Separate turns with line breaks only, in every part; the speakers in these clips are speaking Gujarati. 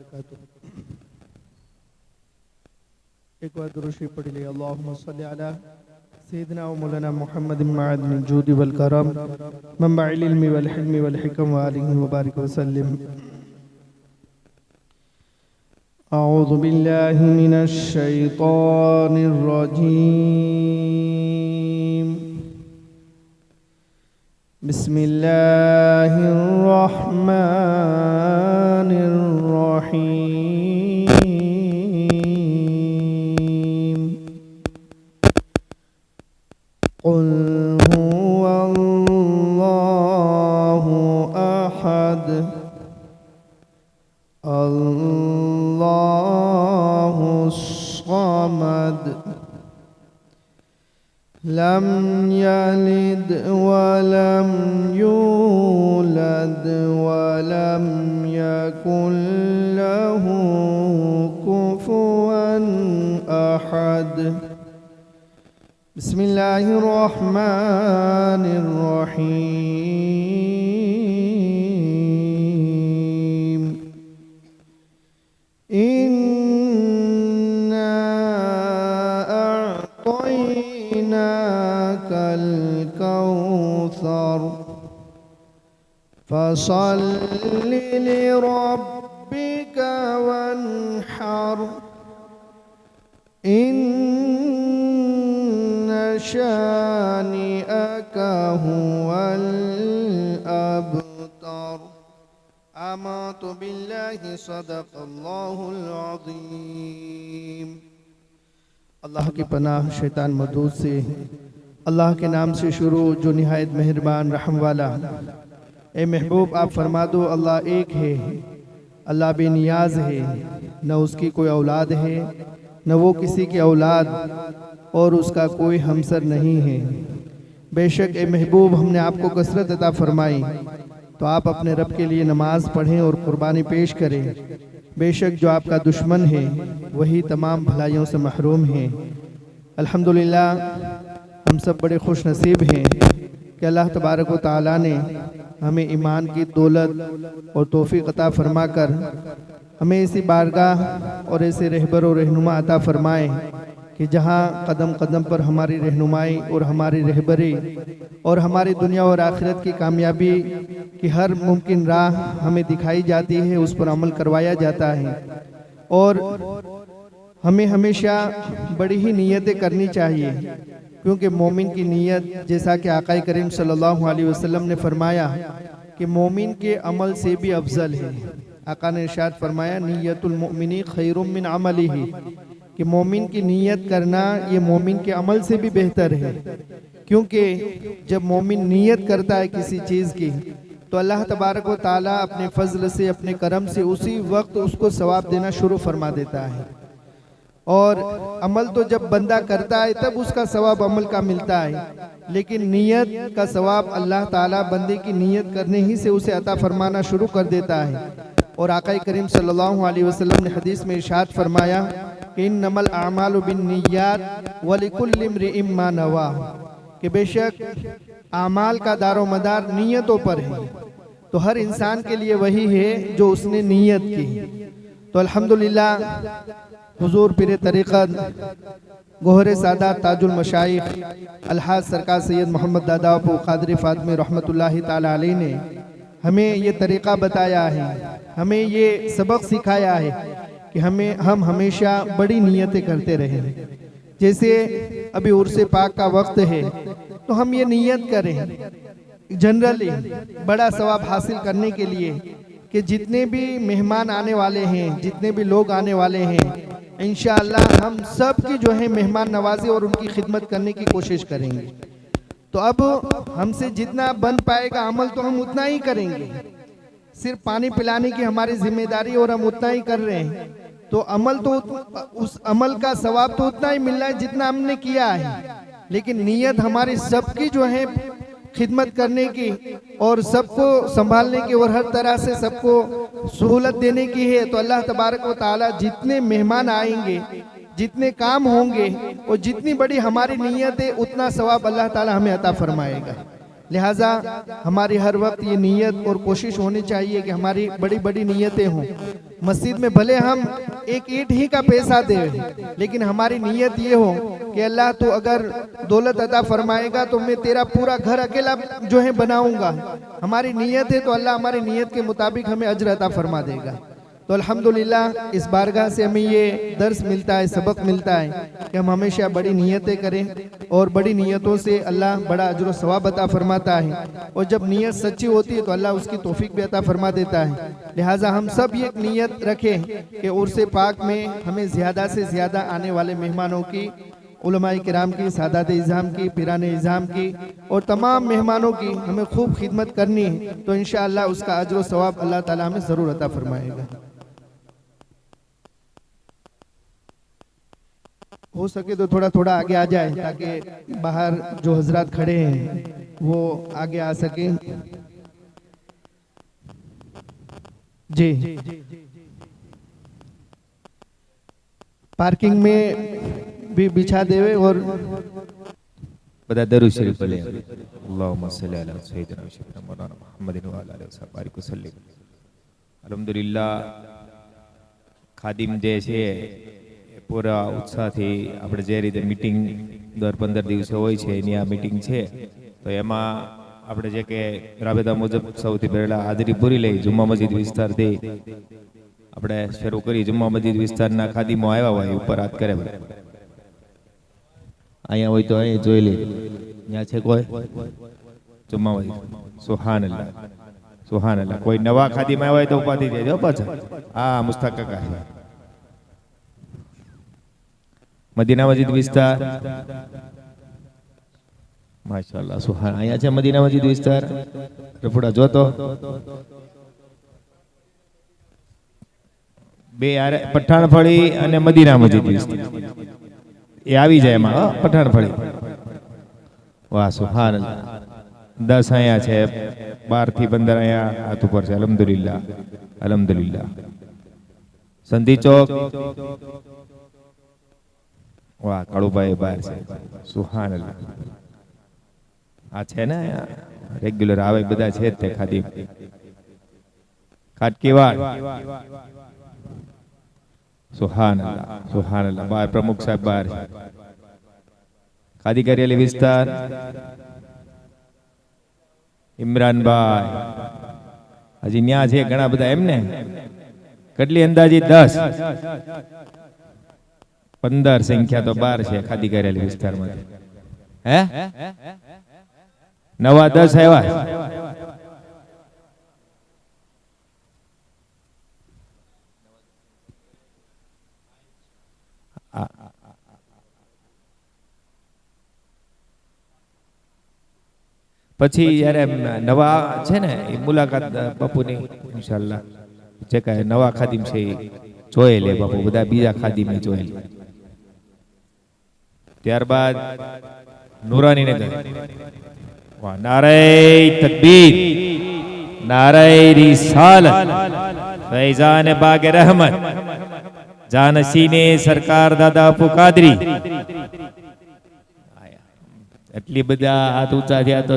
एक बार दुरूद शरीफ पढ़ लिया। अल्लाहुम्मा सल्ली अला सय्यिदिना व मौलाना मुहम्मदिन मअदिनिल जूदि वल करम मंबइल इल्मि वल हिल्मि वल हिकम व आलिहि व बारिक व सल्लिम। अऊज़ु बिल्लाहि मिनश शैतानिर रजीम। बिस्मिल्लाहिर रहमानिर रहीम। क़ुल हुवल्लाहु अहद अल्लाहुस समद लम यलिद वलम यूलद वलम यकुल लहू कुफुवन अहद। बिस्मिल्लाहिर रहमानिर रहीम। इन्ना अअतैनाकल कौसर फसल्लि लिरब्बिका वन्हर इन्ना शानिअका हुवल अबतर। आमन्तु बिल्लाहि सदक़ल्लाहुल अज़ीम। अल्लाह की पनाह शैतान मरदूद से। अल्लाह के नाम से शुरू जो निहायत मेहरबान रहम वाला। ए महबूब आप फरमा दो अल्लाह एक है, अल्लाह बेनियाज है, न उसकी कोई औलाद है न वो किसी की औलाद और उसका कोई हमसर नहीं है। बेशक ए महबूब हमने आपको कसरत अता फरमाई तो आप अपने रब के लिए नमाज पढ़ें और कुर्बानी पेश करें। बेशक जो आपका दुश्मन है वही तमाम भलाइयों से महरूम है। अल्हम्दुलिल्लाह हम सब बड़े खुश नसीब हैं कि अल्लाह तबारक व तआला ने हमें ईमान की दौलत और तौफीक अता फरमा कर हमें ऐसी बारगाह और ऐसे रहबर और रहनुमा अता फरमाए कि जहाँ कदम कदम पर हमारी रहनुमाई और हमारी रहबरी और हमारी दुनिया और आखिरत की कामयाबी की हर मुमकिन राह हमें दिखाई जाती है, उस पर अमल करवाया जाता है। और हमें हमेशा बड़ी ही नीयतें करनी चाहिए, क्योंकि मोमिन की नीयत, जैसा कि आक़ा करीम सल्लल्लाहु अलैहि वसल्लम ने फरमाया कि मोमिन के अमल से भी अफजल है। आक़ा ने इरशाद फरमाया नीयतुल मुमिनी खैरुम मिन अमलिही, कि मोमिन की नीयत करना ये मोमिन के अमल से भी बेहतर है। क्योंकि जब मोमिन नीयत करता है किसी चीज़ की तो अल्लाह तबारक व ताला अपने फजल से, अपने करम से उसी वक्त उसको सवाब देना शुरू फरमा देता है। और अमल तो जब बंदा करता है तब उसका सवाब अमल का मिलता है, लेकिन नीयत का सवाब अल्लाह ताला बंदे की नीयत करने ही से उसे अता फरमाना शुरू कर देता है। और आक़ा करीम सल्लल्लाहु अलैहि वसल्लम ने हदीस में इरशाद फरमाया कि इन्नमल आमालु बिन्नियात व लिकुल्लि इम्रिइम मा नवा, कि बेशक आमाल का दारो मदार नीयतों पर है, तो हर इंसान के लिए वही है जो उसने नीयत की। तो अल्हम्दुलिल्लाह हुजूर पीर तरीक़त गोहरे सादात ताजुल मशाइख अलहाज सरकार सैयद मोहम्मद दादा अबू क़ादरी फ़ातिमी रहमतुल्लाहि ताला अलैह ने हमें ये तरीक़ा बताया है, हमें ये सबक सिखाया है कि हम हमेशा बड़ी नीयतें करते रहें। जैसे अभी उर्से पाक का वक्त है तो हम ये नीयत करें जनरली बड़ा सवाब हासिल करने के लिए कि जितने भी मेहमान आने वाले हैं, जितने भी लोग आने वाले हैं, इंशाअल्लाह हम सब की जो है मेहमान नवाजी और उनकी खिदमत करने की कोशिश करेंगे। तो अब हमसे जितना बन पाएगा अमल तो हम उतना ही करेंगे। सिर्फ पानी पिलाने की हमारी जिम्मेदारी और हम उतना ही कर रहे हैं, तो अमल तो उस अमल का सवाब तो उतना ही मिल रहा है जितना हमने किया है। लेकिन नीयत हमारी सबकी जो है खिदमत करने की और सबको संभालने की और हर तरह से सबको सहूलत देने की है। तो अल्लाह तबारक व ताला जितने मेहमान आएंगे, जितने काम होंगे और जितनी बड़ी हमारी नीयत है उतना सवाब अल्लाह ताला हमें अता फरमाएगा। लिहाजा हमारी हर वक्त ये नीयत और कोशिश होनी चाहिए कि हमारी बड़ी बड़ी नीयतें हों। मस्जिद में भले हम एक ईंट ही का पैसा दे, लेकिन हमारी नीयत ये हो कि अल्लाह तू अगर दौलत अता फरमाएगा तो मैं तेरा पूरा घर अकेला जो है बनाऊंगा। हमारी नीयत है तो अल्लाह हमारी नीयत के मुताबिक हमें अजर अता फरमा देगा। तो अल्हम्दुलिल्लाह इस बारगाह से हमें ये दर्स मिलता है, सबक मिलता है कि हम हमेशा बड़ी नीयतें करें और बड़ी नीयतों से अल्लाह बड़ा अजर व सवाब अता फरमाता है। और जब नीयत सच्ची होती है तो अल्लाह उसकी तौफीक भी अता फरमा देता है। लिहाजा हम सब ये नीयत रखें कि उर्स पाक में हमें ज़्यादा से ज़्यादा आने वाले मेहमानों की, उलमाए किराम की, सादात इज़ाम की, पीरान इज़ाम की और तमाम मेहमानों की हमें खूब खिदमत करनी है। तो इंशाअल्लाह उसका अजर व सवाब अल्लाह ताला हमें ज़रूर अता फरमाएगा। हो सके तो थोड़ा थोड़ा आगे आ जाए ताकि बाहर जो हजरात खड़े हैं वो आगे आ सके। जी, पार्किंग में भी बिछा देवे और
बता दरूद शरीफ पढ़े। अल्लाहुम्मा सल्ली अला सय्यिदिना मौलाना मुहम्मदिन व अला आलिहि व बारिक वसल्लम। अल्हम्दुलिल्लाह खादिम जे છે પૂરા ઉત્સાહથી આપણે જે રીતે મીટિંગ દર 15 દિવસે હોય છે એની આ મીટિંગ છે, તો એમાં આપણે જે કે રાબેતા મુજબ સૌથી પહેલા હાજરી પૂરી લઈ જુમ્મા મસ્જિદ વિસ્તારથી આપણે શરૂ કરી। જુમ્મા મસ્જિદ વિસ્તારના ખાદીમો આવ્યા હોય ઉપર હાથ કરે, અહીંયા હોય તો અહીં જોઈ લે, ત્યાં છે કોઈ જુમ્મા મસ્જિદ? સુહાનલ્લાહ, સુહાનલ્લાહ। કોઈ નવા ખાદીમાં આવ્યા હોય તો ઉપાધિ દેજો પાછા। હા, મુસ્તાક કાકા છે मदीना मस्जिद विस्तार, माशाअल्लाह सुहान। અહીંયા છે મદીના મસ્જિદ વિસ્તાર, રફુડા જોતો બે પઠાણફળી અને મદીના મસ્જિદ વિસ્તાર એ આવી જાય એમાં પઠાણફળી। વાહ સુહાનલ્લાહ। 10 અહીંયા છે, 12 થી 15 અહીંયા હાથ ઉપર છે। અલ્હમ્દુલિલ્લાહ, અલ્હમ્દુલિલ્લાહ। સંધી ચોક, वाह काळुभाई बाहर से सुहानल्लाह। आ छे ने रेग्युलर आवे बधा छे ते खादी खाटकीवाड़, सुहानल्लाह, सुहानल्लाह। बाहर प्रमुख साहब बाहर खादी कार्यालय विस्तार, इमरान भाई हजी न्या छे घणा बधा एमने કેટલી અંદાજી 10 15 संख्या तो 12 છે ખાદી કરેલી વિસ્તારમાં। હે નવા 10 આવ્યા। પછી જ્યારે નવા છે ને એ મુલાકાત બાપુની ઇન્શાઅલ્લાહ જે કાંઈ નવા ખાદીમ છે જોઈ લે બાપુ, બધા બીજા ખાદીમ જોઈ લે। ત્યારબાદ નૂરાની નગર, વાહ નારે તકબીર, નારે રિસાલત, ફૈઝાન બાગ रहमत, जानसीने सरकार दादा अपू कादरी। એટલી બધા હાથ ઊંચા થયા તો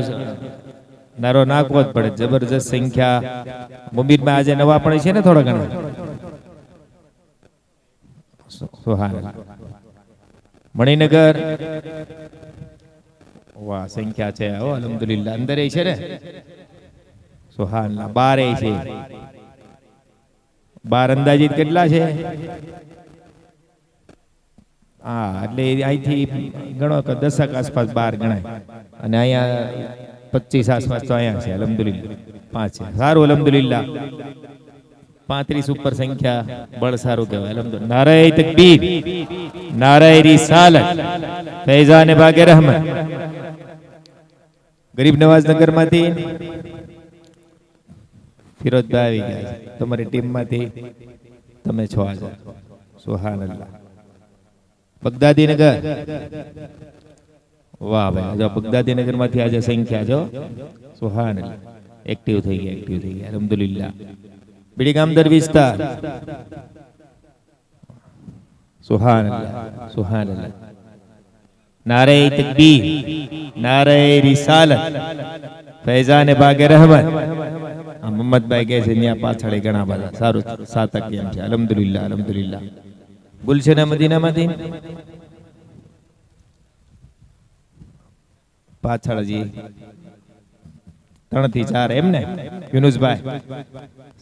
નારો નાખવો જ પડે। જબરજસ્ત સંખ્યા મુંબઈમાં આજે નવા પણ છે ને થોડા ઘણા। સુહાનલ્લાહ। मणिनगर, वाह संख्या है ओ अल्हम्दुलिल्लाह। अंदर है ने सुहानल्लाह। 12 છે, 12 अंदाजित કેટલા છે? હા, એટલે અહીંથી ગણો કે 10 આસપાસ 12 ગણાય અને અહીંયા 25 આસપાસ તો અહીંયા છે અલ્હમ્દુલિલ્લાહ। 5 છે, સારું અલ્હમ્દુલિલ્લાહ। 35 ઉપર સંખ્યા બળ સારું કહેવાય અલ્હમ્દુલિલ્લાહ। નારે તકબીર, नारे रिसालत, फैजान बागे रहमत। गरीब नवाज नगर मांथी फिरोज भाई આવી ગયા છે તમારી ટીમ માંથી, તમે છો આજે। સુહાનલ્લાહ। બગદાદી નગર, વાહ ભાઈ, જો બગદાદી નગર માંથી આજે સંખ્યા જો સુહાનલ્લાહ। એક્ટિવ થઈ ગયા અલ્હમ્દુલિલ્લાહ। બીડી ગામદર વિસ્તાર, सुहानल्लाह, सुहानल्लाह। नारे तकबीर, नारे रिसालत, फैजान बागे रहमत, આ મોહમ્મદભાઈ કહે છે ત્યાં પાછળ ઘણા બધા સારું 7 કેમ છે અલ્હમ્દુલિલ્લાહ અલ્હમ્દુલિલ્લાહ ગુલશન મદીનામાંથી પાછળ જી 3 થી 4 એમ ને યુનુસભાઈ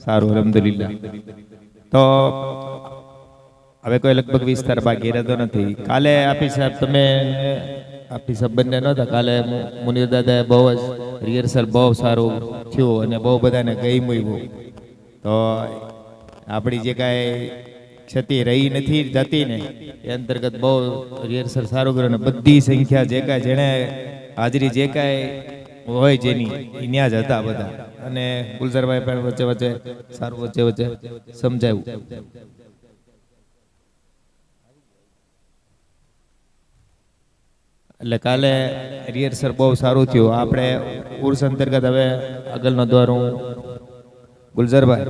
સારું અલ્હમ્દુલિલ્લાહ તો હવે કોઈ લગભગ વિસ્તાર બાકી રહેતો નથી કાલે આપી સાહેબ તમે આપી સાહેબ બંને નહોતા કાલે મુનીર દાદાએ બહુ જ રિહર્સલ બહુ સારું થયું અને બહુ બધાને ગમ્યું તો આપણી જે કાંઈ ક્ષતિ રહી નથી જતી ને એ અંતર્ગત બહુ રિહર્સલ સારું કર્યું અને બધી સંખ્યા જે કાંઈ જેણે હાજરી જે કાંઈ હોય જેની એ ન્યા જ હતા બધા અને ગુલઝરભાઈ પણ વચ્ચે વચ્ચે સારું વચ્ચે વચ્ચે સમજાવ્યું એટલે કાલે રિહર્સલ બહુ સારું થયું આપણે ઉર્સ અંતર્ગત હવે આગળનો દ્વાર હું ગુલઝરભાઈ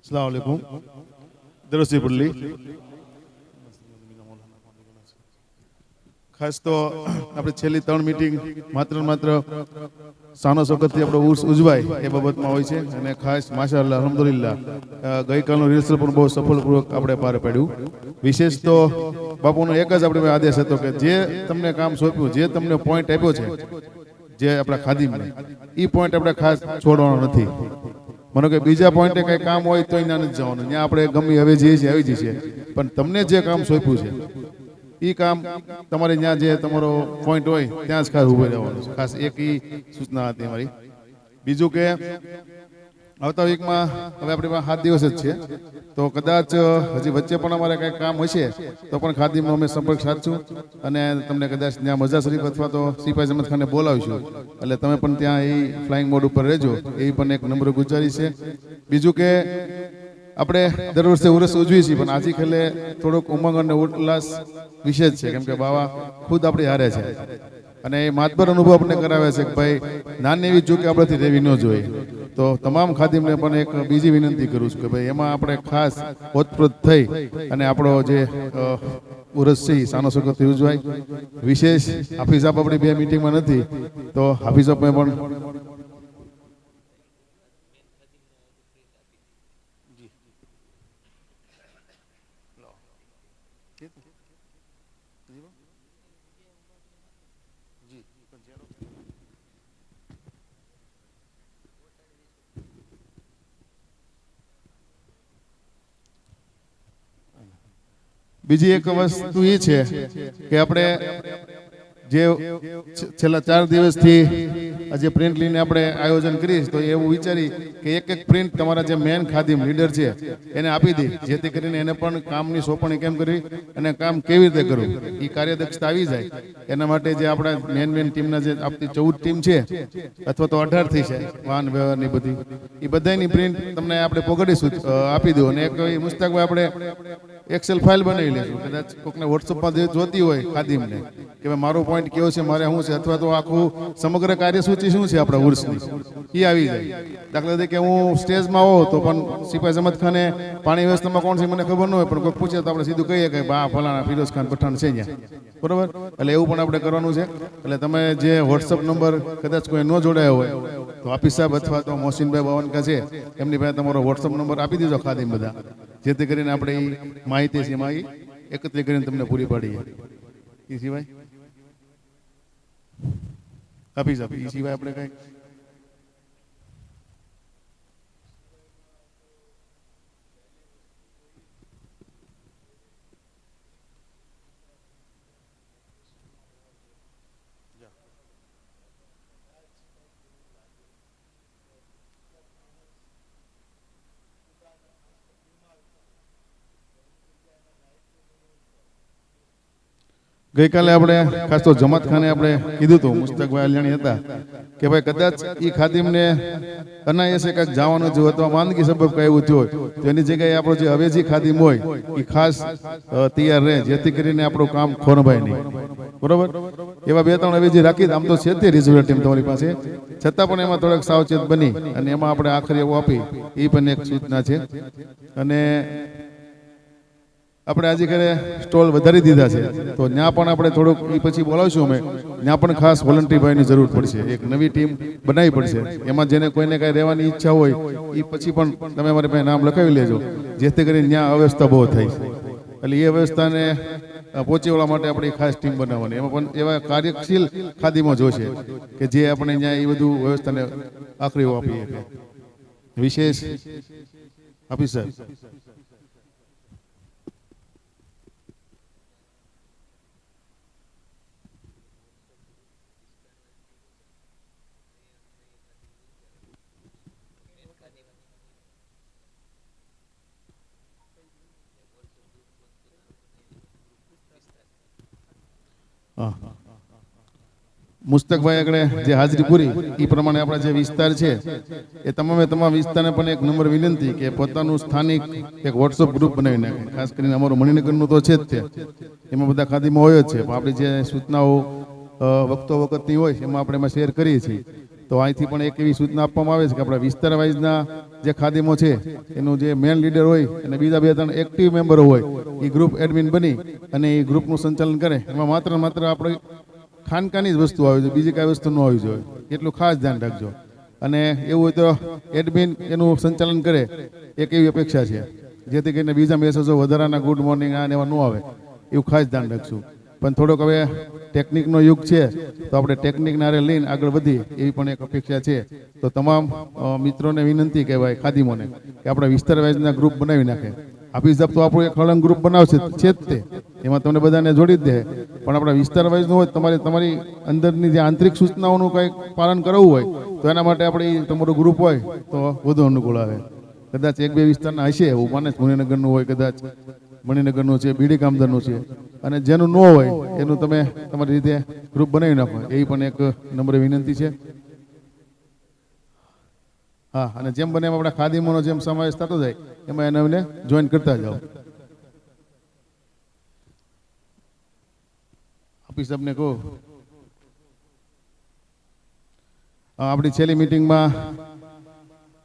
अस्सलाम वालेकुम दरसी पुल्ली ખાસ તો આપણે છેલ્લી 3 મીટિંગ માત્ર સાનો શોકતથી આપણો ઉર્સ ઉજવાય એ બાબતમાં હોય છે અને ખાસ માશાઅલ્લાહ અલ્હમ્દુલિલ્લાહ ગઈકાલનું રિહર્સલ પણ બહુ સફળપૂર્વક આપણે પાર પાડ્યું વિશેષ તો બાપુનો એક જ આપણે આદેશ હતો કે જે તમને કામ સોંપ્યું જે તમને પોઈન્ટ આપ્યો છે જે આપણા ખાદીમને એ પોઈન્ટ આપણે ખાસ છોડવાનો નથી મને કે બીજા પોઈન્ટે કઈ કામ હોય તો ત્યાં નથી જવાનું ત્યાં આપણે ગમી હવે જઈએ છીએ આવી જઈએ પણ તમને જે કામ સોંપ્યું છે એ કામ તમારે ત્યાં જે તમારો પોઈન્ટ હોય ત્યાં જ ખાસ ઉભો રહેવાનું છે ખાસ એક એ સૂચના હતી મારી બીજું કે આવતા વીકમાં હવે આપણી પાસે 7 દિવસ જ છે તો કદાચ હજી વચ્ચે પણ અમારે કંઈક કામ હશે તો પણ ખાદીમાં અમે સંપર્ક સાધશું અને તમને કદાચ ત્યાં મજા શરીફ અથવા તો સિપાઈ જમત ખાને બોલાવીશું એટલે તમે પણ ત્યાં એ ફ્લાઇંગ મોડ ઉપર રહેજો એ પણ એક નમ્ર ગુજારી છે બીજું કે આપણે દર વર્ષે ઉરસ ઉજવીએ છીએ પણ આજે ખેલે થોડોક ઉમંગ અને ઉલ્લાસ વિશેષ છે કેમ કે બાવા ખુદ આપણી હારે છે અને એ માતબર અનુભવ આપણને કરાવે છે કે ભાઈ નાની એવી ચૂક આપણાથી રહેવી ન જોઈએ તો તમામ ખાદીમને પણ એક બીજી વિનંતી કરું છું કે ભાઈ એમાં આપણે ખાસ ઓતપ્રોત થઈ અને આપણો જે ઉરસ છે સાનો શોકતથી ઉજવાય વિશેષ હાફિઝ સાહેબ આપણી 2 મીટિંગમાં નથી તો હાફિઝ સાહેબ પણ બીજી એક વસ્તુ એ છે કે આપણે જે છેલ્લા 4 દિવસથી આજે પ્રિન્ટ લઈને આપણે આયોજન કરીશ તો એવું વિચારી કે એક પ્રિન્ટ તમારા જે મેન ખાદીમ લીડર છે એને આપી દે જેથી કરીને એને પણ કામની સોંપણી કેમ કરવી અને કામ કેવી રીતે કરવું એ કાર્યદક્ષતા આવી જાય એના માટે જે આપણા મેન ટીમના જે આપતી 14 ટીમ છે અથવા તો 18 થી છે વાહન વ્યવહારની બધી એ બધાની પ્રિન્ટ તમને આપણે પોગડીશું આપી દો અને એક મુસ્તાકભાઈ આપણે એક્સેલ ફાઇલ બનાવી લેશું કદાચ કોકને વોટ્સઅપમાં જોતી હોય ખાદીમને કે ભાઈ મારો પોઈન્ટ કેવો છે મારે શું છે અથવા તો આખું સમગ્ર કાર્યસૂચિ શું છે આપણા ઉર્સની એ આવી જાય દાખલા તરીકે હું સ્ટેજમાં હોઉં તો પણ સિપાઈ જમત ખાને પાણી વ્યવસ્થામાં કોણ છે મને ખબર ન હોય પણ કોઈ પૂછે તો આપણે સીધું કહીએ કે બા ફલાણા ફિરોઝ ખાન પઠાણ છે ત્યાં બરોબર એટલે એવું પણ આપણે કરવાનું છે એટલે તમે જે વોટ્સઅપ નંબર કદાચ કોઈ ન જોડાયો હોય તો હાફિઝ સાહેબ અથવા તો મોહસિનભાઈ બાવનકા છે એમની પાસે તમારો વોટ્સઅપ નંબર આપી દીધો ખાદીમ બધા જેથી કરીને આપણે એ માહિતી છે એમાં એકત્રિત કરીને તમને પૂરી પાડીએ એ સિવાય હાફિઝ સાહેબ એ સિવાય આપણે કઈ ગઈકાલે આપણે ખાસ તો જમાત ખાને આપણે કીધું હતું મુસ્તકભાઈ અલિયાણી હતા કે ભાઈ કદાચ એ ખાદીમને અનાયાસે કાંઈક જવાનું જો અથવા માંદગી સબબ કાંઈ એવું થયું હોય તો એની જગ્યાએ આપણો જે અવેજી ખાદીમ હોય એ ખાસ તૈયાર રહે જેથી કરીને આપણું કામ ખોરવાય નહીં બરોબર એવા 2-3 અવેજી રાખી આમ તો છે તે રિઝર્વ ટીમ તમારી પાસે છતાં પણ એમાં થોડાક સાવચેત બની અને એમાં આપણે આખરી એવું આપી એ પણ એક સૂચના છે અને આપણે આજે ઘરે સ્ટોલ વધારી દીધા છે, તો ત્યાં પણ આપણે થોડુંક એ પછી બોલાવશું અમે, ત્યાં પણ ખાસ વોલન્ટરી ભાઈની જરૂર પડશે. એક નવી ટીમ બનાવવી પડશે. એમાં જેને કોઈને કાંઈ રહેવાની ઈચ્છા હોય એ પછી પણ તમે અમારી પાસે નામ લખાવી લેજો, જેથી કરીને ત્યાં અવ્યવસ્થા બહુ થાય છે. એટલે એ વ્યવસ્થાને પહોંચી વળવા માટે આપણે ખાસ ટીમ બનાવવાની. એમાં પણ એવા કાર્યશીલ ખાદીમાં જોશે કે જે આપણે ત્યાં એ બધું વ્યવસ્થાને આખરી આપીએ. વિશેષ આપી સાહેબ. મુસ્તકભાઈ આગળ જે હાજરી પૂરી એ પ્રમાણે આપણા જે વિસ્તાર છે એ તમામ વિસ્તારને પણ એક નંબર વિનંતી કે પોતાનું સ્થાનિક એક વોટ્સઅપ ગ્રુપ બનાવી નાખે. ખાસ કરીને અમારું મણિનગરનું તો છે જ તે, એમાં બધા ખાદીમાં હોય જ છે. પણ આપણી જે સૂચનાઓ વખતની હોય એમાં આપણે એમાં શેર કરીએ છીએ. તો અહીંથી પણ એક એવી સૂચના આપવામાં આવે છે કે આપણા વિસ્તાર વાઇઝના જે ખાદીમો છે એનું જે મેન લીડર હોય અને બીજા 2-3 એક્ટિવ મેમ્બરો હોય એ ગ્રુપ એડમિન બની અને એ ગ્રુપનું સંચાલન કરે. એમાં માત્ર આપણે ખાનકાની જ વસ્તુ આવી જોઈએ, બીજી કાંઈ વસ્તુ ન આવી જોઈએ, એટલું ખાસ ધ્યાન રાખજો. અને એવું હોય તો એડમિન એનું સંચાલન કરે, એક એવી અપેક્ષા છે, જેથી કરીને બીજા મેસેજો વધારાના ગુડ મોર્નિંગ આ ને એવા ન આવે, એવું ખાસ ધ્યાન રાખશું. પણ થોડોક હવે ટેકનિકનો યુગ છે તો આપણે ટેકનિકને આરે લઈને આગળ વધી એવી પણ એક અપેક્ષા છે. તો તમામ મિત્રોને વિનંતી કહેવાય ખાદીમોને કે આપણા વિસ્તાર વાઇઝના ગ્રુપ બનાવી નાખે. હાફિઝ સાહેબ તો આપણું એક હળંગ ગ્રુપ બનાવશે છે જ તે, એમાં તમને બધાને જોડી જ દે. પણ આપણા વિસ્તાર વાઇઝનું હોય તમારી અંદરની જે આંતરિક સૂચનાઓનું કંઈક પાલન કરવું હોય તો એના માટે આપણે તમારું ગ્રુપ હોય તો વધુ અનુકૂળ આવે. કદાચ 1-2 વિસ્તારના હશે એવું માને, મણિનગરનું હોય, કદાચ મણિનગરનું છે, બીડી કામદારનું છે, અને જેનું ન હોય એનું તમે તમારી રીતે ગ્રુપ બનાવી નાખો, એ પણ એક નંબર વિનંતી છે. હા, અને જેમ બને એમ આપણા ખાદીમોનો જેમ સમાવેશ થતો જાય એમાં એને જોઈન કરતા જાઓ. હાફિઝ સાહેબને કહો. આપણી છેલ્લી મિટિંગમાં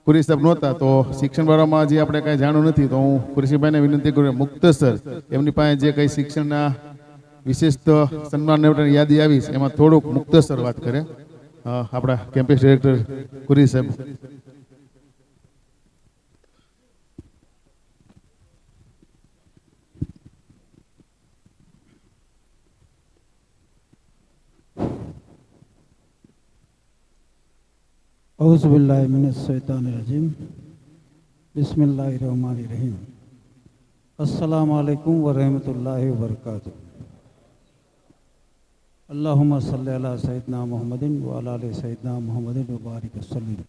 કુરેશી સાહેબ નહોતા, તો શિક્ષણ વાળામાં જે આપણે કાંઈ જાણવું નથી, તો હું કુરેશીભાઈને વિનંતી કરું મુક્તસર એમની પાસે જે કંઈ શિક્ષણના વિશિષ્ટ સન્માન યાદી આવી છે એમાં થોડુંક મુક્તસર વાત કરે આપણા કેમ્પસ ડિરેક્ટર કુરેશી સાહેબ.
औज़ुबिल्लाहि मिनश्शैतानिर्रजीम बिस्मिल्लाहिर्रहमानिर्रहीम अस्सलामु अलैकुम व रहमतुल्लाहि व बरकातुहू अल्लाहुम्मा सल्लि अला सय्यिदना मुहम्मदिन व अला आलि सय्यिदना मुहम्मदिन व बारिक वसल्लिम।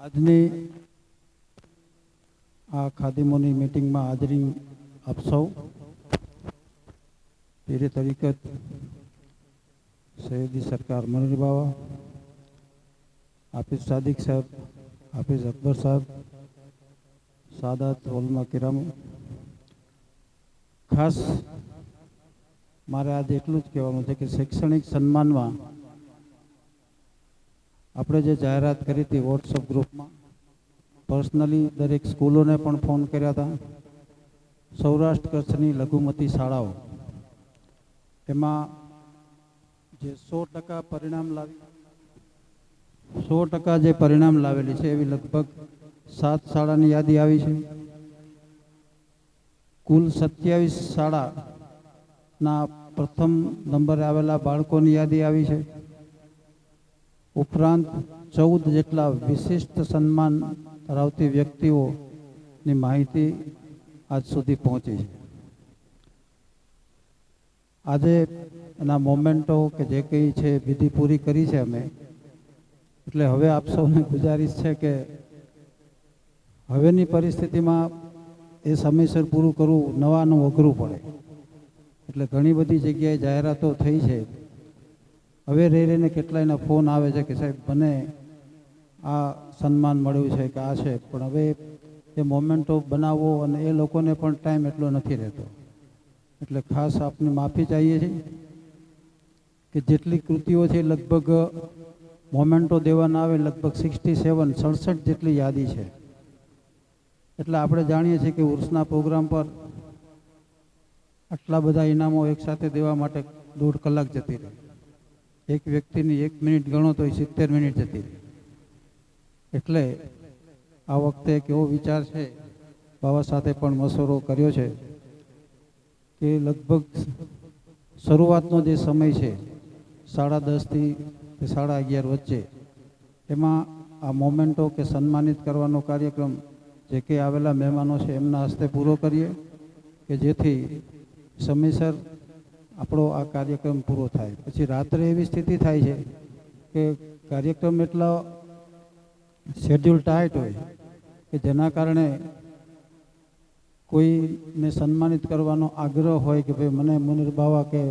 આજની આ ખાદીમોની મીટિંગમાં હાજરી આપ સૌ પીરે તરીકત સૈયદી સરકાર મનોરી બાવા, હાફિઝ સાદિક સાહેબ, હાફિઝ અકબર સાહેબ, સાદાત ઉલમા કિરામ, ખાસ મારે આજે એટલું જ કહેવાનું છે કે શૈક્ષણિક સન્માનમાં આપણે જે જાહેરાત કરી હતી વોટ્સઅપ ગ્રુપમાં, પર્સનલી દરેક સ્કૂલોને પણ ફોન કર્યા હતા. સૌરાષ્ટ્ર કચ્છની લઘુમતી શાળાઓ એમાં જે 100% પરિણામ લાવી 100% જે પરિણામ લાવેલી છે એવી લગભગ 7 શાળાની યાદી આવી છે. કુલ 27 શાળાના પ્રથમ નંબરે આવેલા બાળકોની યાદી આવી છે. ઉપરાંત 14 જેટલા વિશિષ્ટ સન્માન ધરાવતી વ્યક્તિઓની માહિતી આજ સુધી પહોંચી છે. આજે એના મોમેન્ટો કે જે કંઈ છે વિધિ પૂરી કરી છે અમે, એટલે હવે આપ સૌને ગુજારિશ છે કે હવેની પરિસ્થિતિમાં એ સમયસર પૂરું કરવું નવાનું અઘરું પડે. એટલે ઘણી બધી જગ્યાએ જાહેરાતો થઈ છે. હવે રહીને કેટલાયના ફોન આવે છે કે સાહેબ મને આ સન્માન મળ્યું છે કે આ છે, પણ હવે એ મોમેન્ટો બનાવવો અને એ લોકોને પણ ટાઈમ એટલો નથી રહેતો. એટલે ખાસ આપની માફી ચાહીએ છીએ કે જેટલી કૃતિઓ છે લગભગ મોમેન્ટો દેવાના આવે લગભગ 67 જેટલી યાદી છે. એટલે આપણે જાણીએ છીએ કે ઉર્સના પ્રોગ્રામ પર આટલા બધા ઇનામો એકસાથે દેવા માટે 1.5 કલાક જતી રહી. એક વ્યક્તિની 1 મિનિટ ગણો તો 70 મિનિટ જતી રહી. એટલે આ વખતે એક એવો વિચાર છે, બાબા સાથે પણ મશવરો કર્યો છે કે લગભગ શરૂઆતનો જે સમય છે 10:30 થી 11:30 વચ્ચે, એમાં આ મોમેન્ટો કે સન્માનિત કરવાનો કાર્યક્રમ જે કે આવેલા મહેમાનો છે એમના હસ્તે પૂરો કરીએ કે જેથી સમયસર આપણો આ કાર્યક્રમ પૂરો થાય. પછી રાત્રે એવી સ્થિતિ થાય છે કે કાર્યક્રમ એટલો શેડ્યુલ ટાઈટ હોય કે જેના કારણે કોઈને સન્માનિત કરવાનો આગ્રહ હોય કે ભાઈ મને મુનીર બાવા કે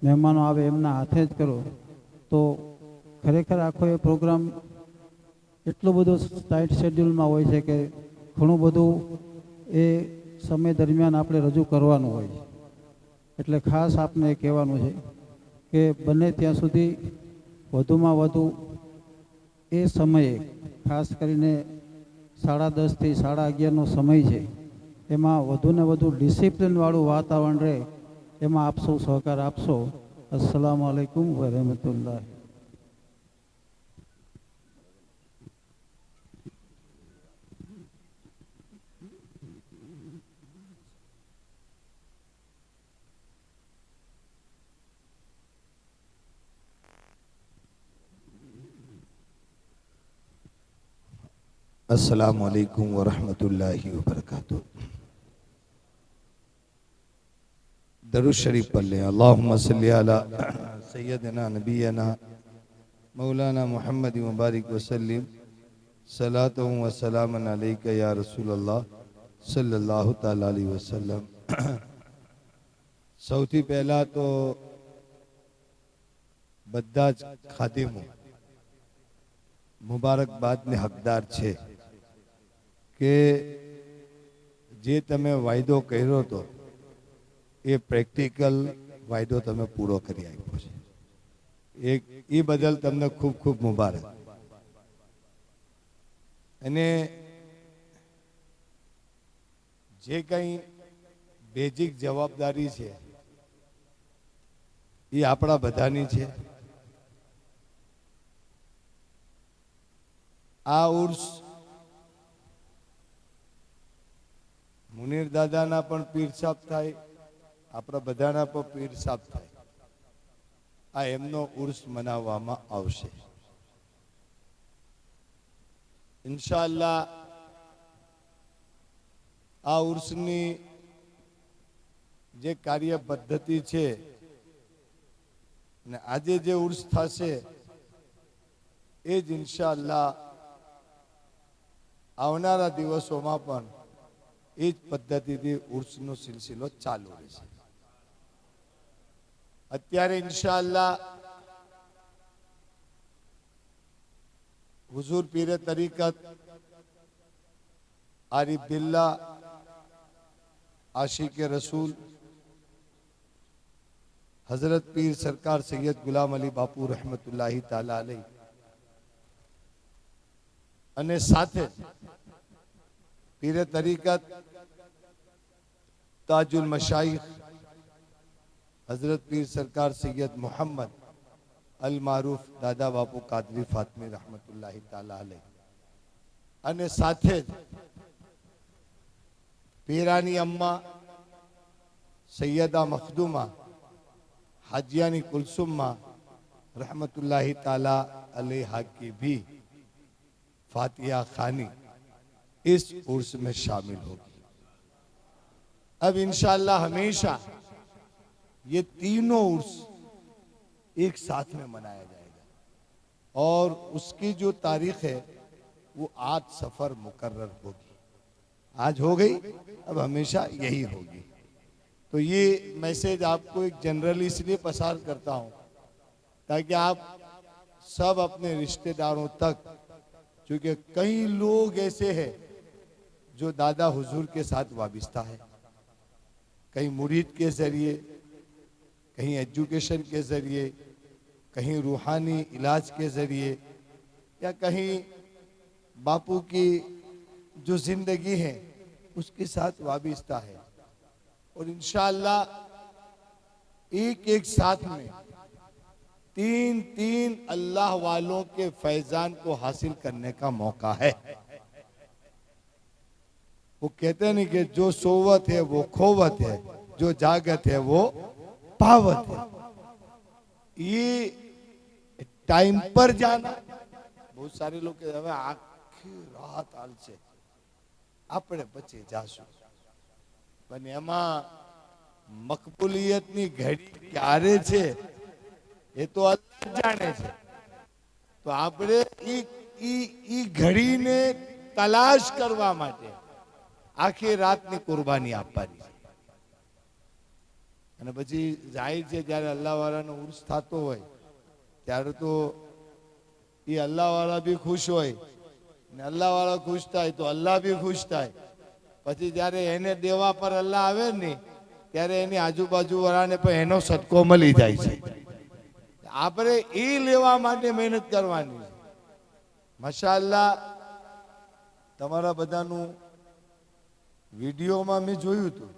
મહેમાનો આવે એમના હાથે જ કરો, તો ખરેખર આખો એ પ્રોગ્રામ એટલો બધો ટાઈટ શેડ્યુલમાં હોય છે કે ઘણું બધું એ સમય દરમિયાન આપણે રજૂ કરવાનું હોય છે. એટલે ખાસ આપને એ કહેવાનું છે કે બને ત્યાં સુધી વધુમાં વધુ એ સમયે, ખાસ કરીને 10:30 થી 11:30નો સમય છે, એમાં વધુને વધુ ડિસિપ્લિનવાળું વાતાવરણ રહે, એમાં આપ સૌ સહકાર આપશો. અસ્સલામુ અલૈકુમ વરહમતુલ્લાહ.
अस्सलामु अलैकुम वरहमतुल्लाहि वबरकातुह। दरूद शरीफ पढ़ लें। अल्लाहुम्मा सल्ली अला सय्यदना नबीना मौलाना मुहम्मद मुबारक वसल्लिम सलातु व सलामन अलैका या रसूलल्लाह सल्लल्लाहु तआला अलैहि वसल्लम। સૌથી પહેલા તો બધા જ ખાદિમો મુબારકબાદને હકદાર છે કે જે તમે વાયદો કર્યો હતો એ પ્રેક્ટિકલ વાયદો તમે પૂરો કરી આપ્યો છે. એ બદલ તમને ખૂબ ખૂબ મુબારક. અને જે કંઈ બેઝિક જવાબદારી છે એ આપણા બધાની છે. આ ઉર્સ મુનીર દાદાના પણ પીર સાહેબ થાય, આપણા બધાના પણ પીર સાહેબ થાય. આ એમનો ઉર્સ મનાવવામાં આવશે ઇન્શાઅલ્લાહ. આ ઉર્સની જે કાર્ય પદ્ધતિ છે અને આજે જે ઉર્સ થશે એ જ ઇન્શાઅલ્લાહ આવનારા દિવસોમાં પણ એ જ પદ્ધતિથી ઉર્સનો સિલસિલો ચાલુ રહેશે. અત્યારે ઇન્શાઅલ્લાહ હુઝુર પીરે તરીકત આરિફ બિલ્લા આશિક રसूल हजरत पीर सरकार सैयद गुलाम अली बापू रहमतुल्लाही ताला अलैह અને સાથે પીરે તરીકત તાजुल मशाइख हजरत पीर सरकार सैयद मोहम्मद अल मारूफ दादा बापू कादरी फातमी रहमतुल्लाही ताला अलैह અને સાથે પીરાની અમ્મા સૈયદા મખદુમા हाजियानी कुलसुम्मा रहमतुल्लाही ताला अलैहा की भी फातिहा खानी इस उर्स में शामिल होगी. अब इंशाअल्लाह हमेशा ये तीनों उर्स एक साथ में मनाया जाएगा और उसकी जो तारीख है वो 8 सफर मुकर्रर होगी. आज हो गई, अब हमेशा यही होगी. तो ये मैसेज आपको एक जनरली इसलिए पसार करता हूँ ताकि आप सब अपने रिश्तेदारों तक, क्योंकि कई लोग ऐसे हैं जो दादा हुजूर के साथ वाबिस्ता है, कहीं मुरीद के ज़रिए, कहीं एजुकेशन के ज़रिए, कहीं रूहानी इलाज के ज़रिए या कहीं बापू की जो जिंदगी है उसके साथ वाबिस्ता है और इंशाअल्लाह एक एक साथ में तीन तीन अल्लाह वालों के फैजान को हासिल करने का मौका है। वो कहते नहीं कि जो सोवत है वो खोवत है, जो जागत है वो पावत है। ये टाइम पर जाना, बहुत सारे लोग कहते हैं आखी रात हाल से આપણે પછી જાશું, પણ એમાં મકબૂલિયતની ઘડી ક્યારે છે એ તો અલ્લાહ જાણે છે। તો આપણે ઈ ઘડીને તલાશ કરવા માટે આખી રાતની કુરબાની આપવાની છે। અને પછી જાહેર છે જ્યારે અલ્લાહ વાળાનો ઉર્સ થતો હોય ત્યારે તો એ અલ્લાહ વાળા બી ખુશ હોય ને અલ્લાહ વાળા ખુશ થાય તો અલ્લાહ બી ખુશ થાય। પછી જ્યારે એને દેવા પર અલ્લાહ આવે ને ત્યારે એની આજુબાજુ વાળાને પણ એનો સદકો મળી જાય છે। આપણે એ લેવા માટે મહેનત કરવાની છે। માશાઅલ્લાહ તમારા બધાનું વિડીયોમાં મેં જોયું હતું।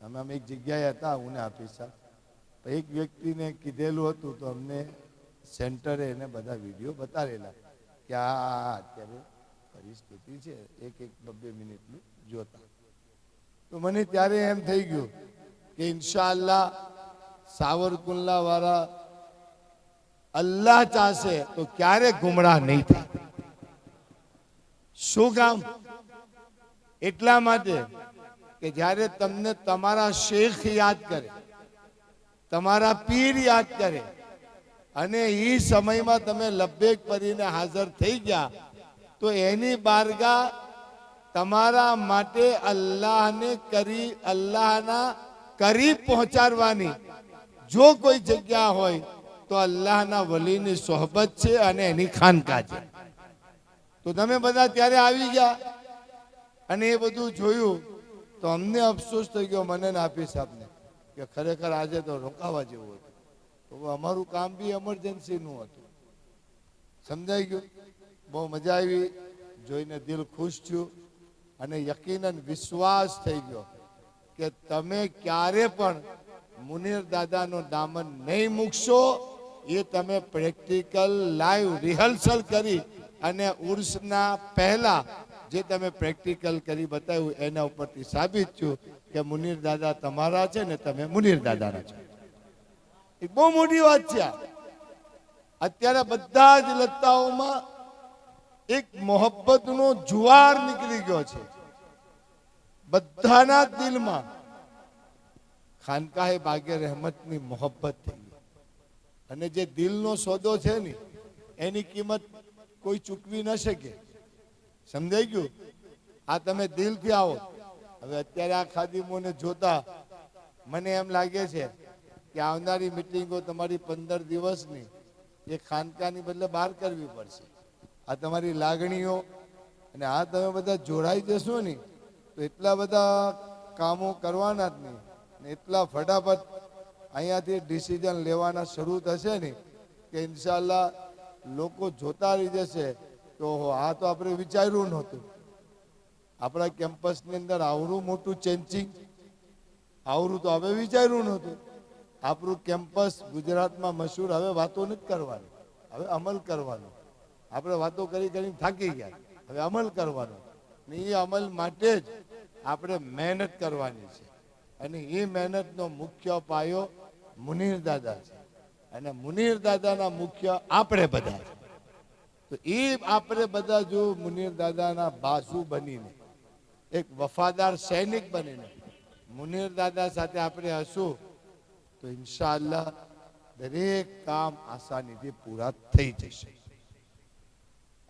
અમે એક જગ્યાએ હતા હું ને હાફિઝ સાહેબ, એક વ્યક્તિને કીધેલું હતું તો અમને સેન્ટરે એને બધા વિડીયો બતાવેલા કે આ અત્યારે પરિસ્થિતિ છે, એક એક 2 મિનિટનું જોતા। તો મને ત્યારે એમ થઈ ગયું કે ઇન્શાઅલ્લાહ સાવરકુંડલા વાળા અલ્લાહ ચાહશે તો ક્યારે ગુમરાહ નહીં થાય। શું કામ? એટલા માટે કે જ્યારે તમને તમારા શેખ યાદ કરે, તમારા પીર યાદ કરે અને એ સમયમાં તમે લબ્બેક કરીને હાજર થઈ ગયા તો એની બારગાહ તમારા માટે અલ્લાહના કરીબ પહોંચાડવાની જો કોઈ જગ્યા હોય તો અલ્લાહના વલીની સોહબત છે અને એની ખાનકા છે। તો તમે બધા ત્યારે આવી ગયા અને એ બધું જોયું તો અમને અફસોસ થઈ ગયો, મને ને હાફિઝ સાહેબને, કે ખરેખર આજે તો રોકાવા જેવું હતું। તો અમારું કામ બી એમરજન્સીનું હતું। સમજાઈ ગયું? બહુ મજા આવી, જોઈને દિલ ખુશ થયું અને યકીનન વિશ્વાસ થઈ ગયો કે તમે ક્યારે પણ મુનીર દાદાનો દામન નહીં મૂકશો। એ તમે પ્રેક્ટિકલ લાઈવ રિહર્સલ કરી અને ઉર્સના પહેલા જે તમે પ્રેક્ટિકલ કરી બતાવ્યું એના ઉપરથી સાબિત થયું કે મુનીર દાદા તમારા છે ને તમે મુનીર દાદાના છો। એ બહુ મોટી વાત છે। અત્યારે બધા જ લત્તાઓમાં એક મોહબ્બતનો જુવાર નીકળી ગયો છે બધાના દિલમાં। ખાનકાહે બાગે રહેમતની મોહબ્બત થઈ ગઈ અને જે દિલનો સોદો છે ને એની કિંમત કોઈ ચૂકવી ન શકે। સમજાઈ ગયું? આ તમે દિલથી આવો। હવે અત્યારે આ ખાદીમોને જોતા મને એમ લાગે છે કે આવનારી મિટિંગો તમારી 15 દિવસની એ ખાનકાની બદલે બહાર કરવી પડશે। આ તમારી લાગણીઓ અને આ તમે બધા જોડાઈ જશો ને તો એટલા બધા કામો કરવાના જ નહીં ને એટલા ફટાફટ અહીંયાથી ડિસિઝન લેવાના શરૂ થશે ને કે ઇન્શાઅલ્લાહ લોકો જોતા રહી જશે તો આ તો આપણે વિચાર્યું નહોતું। આપણા કેમ્પસની અંદર આવડું મોટું ચેન્જિંગ આવડું તો હવે વિચાર્યું નહોતું। આપણું કેમ્પસ ગુજરાતમાં મશહૂર, હવે વાતો નથી કરવાની, હવે અમલ કરવાનો। આપણે વાતો કરી કરીને થાકી ગયા, હવે અમલ કરવાનો ને એ અમલ માટે જ આપણે મહેનત કરવાની છે અને એ મહેનતનો મુખ્ય પાયો મુનીર દાદા છે અને મુનીર દાદાના મુખ્ય આપણે બધા છે। તો એ આપણે બધા જો મુનીર દાદાના બાજુ બનીને એક વફાદાર સૈનિક બનીને મુનીર દાદા સાથે આપણે હશું તો ઇન્શાઅલ્લાહ દરેક કામ આસાનીથી પૂરા થઈ જશે।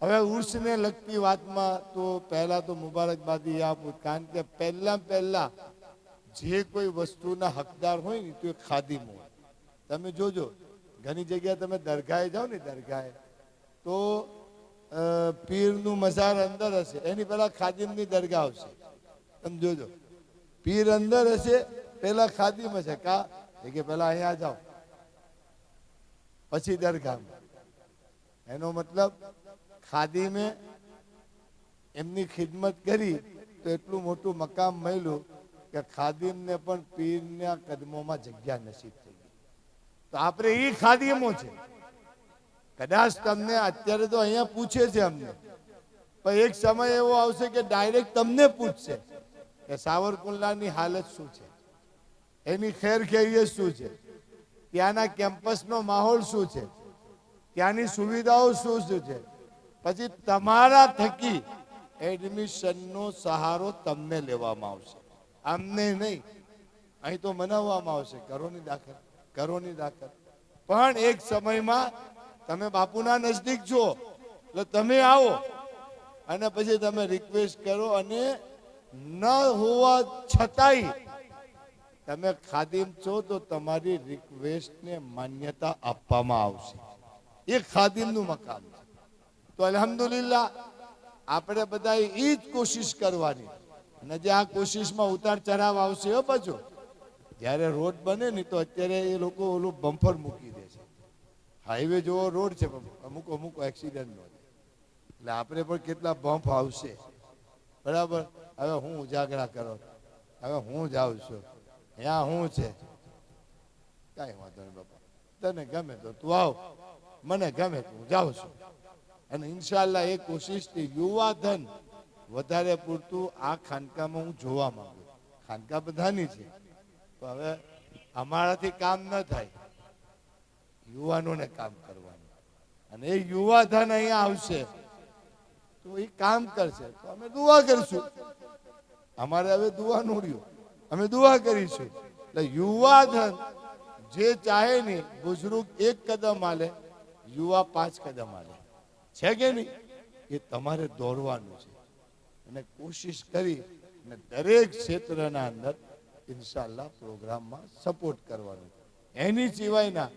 હવે ઉર્સને લગતી વાતમાં તો પહેલા તો મુબારકબાદી આપું, કારણ કે પહેલા જે કોઈ વસ્તુના હકદાર હોય ને તો એ ખાદિમ હોય। તમે જોજો ઘણી જગ્યાએ તમે દરગાહે જાઓ ને, દરગાહે તો પીરનું મઝાર અંદર હશે, એની પહેલા ખાદિમની દરગાહ હશે। તમે જોજો પીર અંદર હશે, પહેલા ખાદિમ હશે। કા કે પહેલા અહીંયા જાઓ પછી દરગાહમાં। એનો મતલબ ખાદિમે એમની ખિદમત કરી તો એટલું મોટું મકામ મળ્યું કે ખાદિમને પણ પીરના કદમોમાં જગ્યા નસીબ થઈ ગઈ. તો આપણે એ ખાદિમો છે. કદાચ તમને અત્યારે તો અહીંયા પૂછે છે અમને, પણ એક સમય એવો આવશે કે ડાયરેક્ટ તમને પૂછશે કે સાવરકુંડલાની હાલત શું છે, એની ખેર ખેરિયત શું છે, ત્યાંના કેમ્પસનો માહોલ શું છે, ત્યાંની સુવિધાઓ શું શું છે. પછી તમારા થકી એડમિશનનો સહારો તમને લેવામાં આવશે, અમને નહીં. અહીં તો મનાવવામાં આવશે કરોની દાખલ, કરોની દાખલ. પણ એક સમયમાં તમે બાપુના નજદીક છો એટલે તમે આવો અને પછી તમે રિક્વેસ્ટ કરો, અને ન હોવા છતાંય તમે ખાદિમ છો તો તમારી રિક્વેસ્ટને માન્યતા આપવામાં આવશે. એ ખાદિમનું મકામ છે. તો અલ્હમ્દુલિલ્લાહ આપણે બધા એ જ કોશિશ કરવાની. અને જે આ કોશિશમાં ઉતાર ચઢાવ આવશે પાછો, જ્યારે રોડ બને ને તો અત્યારે એ લોકો ઓલું બમ્પર મૂકી દે છે. હાઈવે જેવો રોડ છે, અમુક અમુક એક્સિડન્ટનો, એટલે આપણે પણ કેટલા બમ્પ આવશે. બરાબર. હવે હું ઉજાગરા કરો, હવે હું જાઉં છું, ત્યાં હું છે, કાંઈ વાંધો નહીં બાપા, તને ગમે તો તું આવ, મને ગમે તો હું જાઉં છું. અને ઇન્શાલ્લાહ એ કોશિશથી યુવા ધન વધારે પૂરતું આ ખાનકામાં હું જોવા માંગુ. ખાનકા બધાની છે, તો હવે અમારાથી કામ ન થાય, યુવાનોને કામ કરવાનું. અને એ યુવા ધન અહીંયા આવશે તો એ કામ કરશે તો અમે દુઆ કરીશું. અમારે હવે દુઆ નું રહ્યું, અમે દુઆ કરીશું. એટલે યુવા ધન જે ચાહે નહીં, બુઝુર્ગ 1 કદમ હાલે, યુવા 5 કદમ હાલે, છે કે નહીં? એ તમારે દોડવાનું છે અને કોશિશ કરી અને દરેક ક્ષેત્રના અંદર ઇન્શાલ્લાહ પ્રોગ્રામમાં સપોર્ટ કરવાનું. એની સિવાયના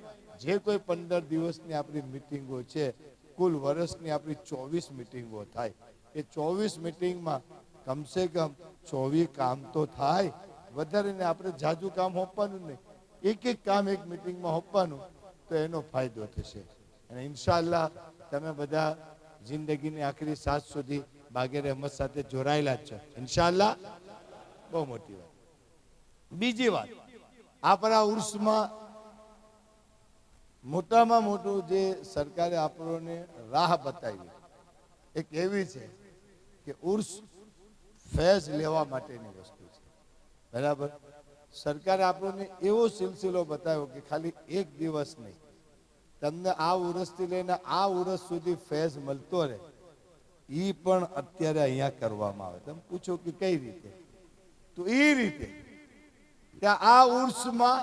જે કોઈ 15 દિવસની આપણી મિટિંગો છે, કુલ વર્ષની આપણી 24 મિટિંગો થાય. એ 24 મિટિંગમાં કમસે કમ 24 કામ તો થાય. વધારે ને આપણે જાજુ કામ હોપવાનું નહીં, એક એક કામ એક મિટિંગમાં હોપવાનું, તો એનો ફાયદો થશે. અને ઇન્શાલ્લાહ તમે બધા જિંદગીની આખરી સાથ સુધી બાગેર અહેમદ સાથે જોડાયેલા જ છો ઇન્શાલ્લાહ. બહુ મોટી વાત. બીજી વાત, આપણા ઉર્સમાં મોટામાં મોટું જે સરકારે આપણને રાહ બતાવી એક એવી છે કે ઉર્સ ફેઝ લેવા માટેની વસ્તુ છે. બરાબર. સરકારે આપણને એવો સિલસિલો બતાવ્યો કે ખાલી 1 દિવસ નહીં, તમને આ ઉરસથી લઈને આ ઉરસ સુધી ફેઝ મળતો રહે. એ પણ અત્યારે અહીંયા કરવામાં આવે. તમે પૂછો કે કઈ રીતે? તો એ રીતે કે આ ઉર્સમાં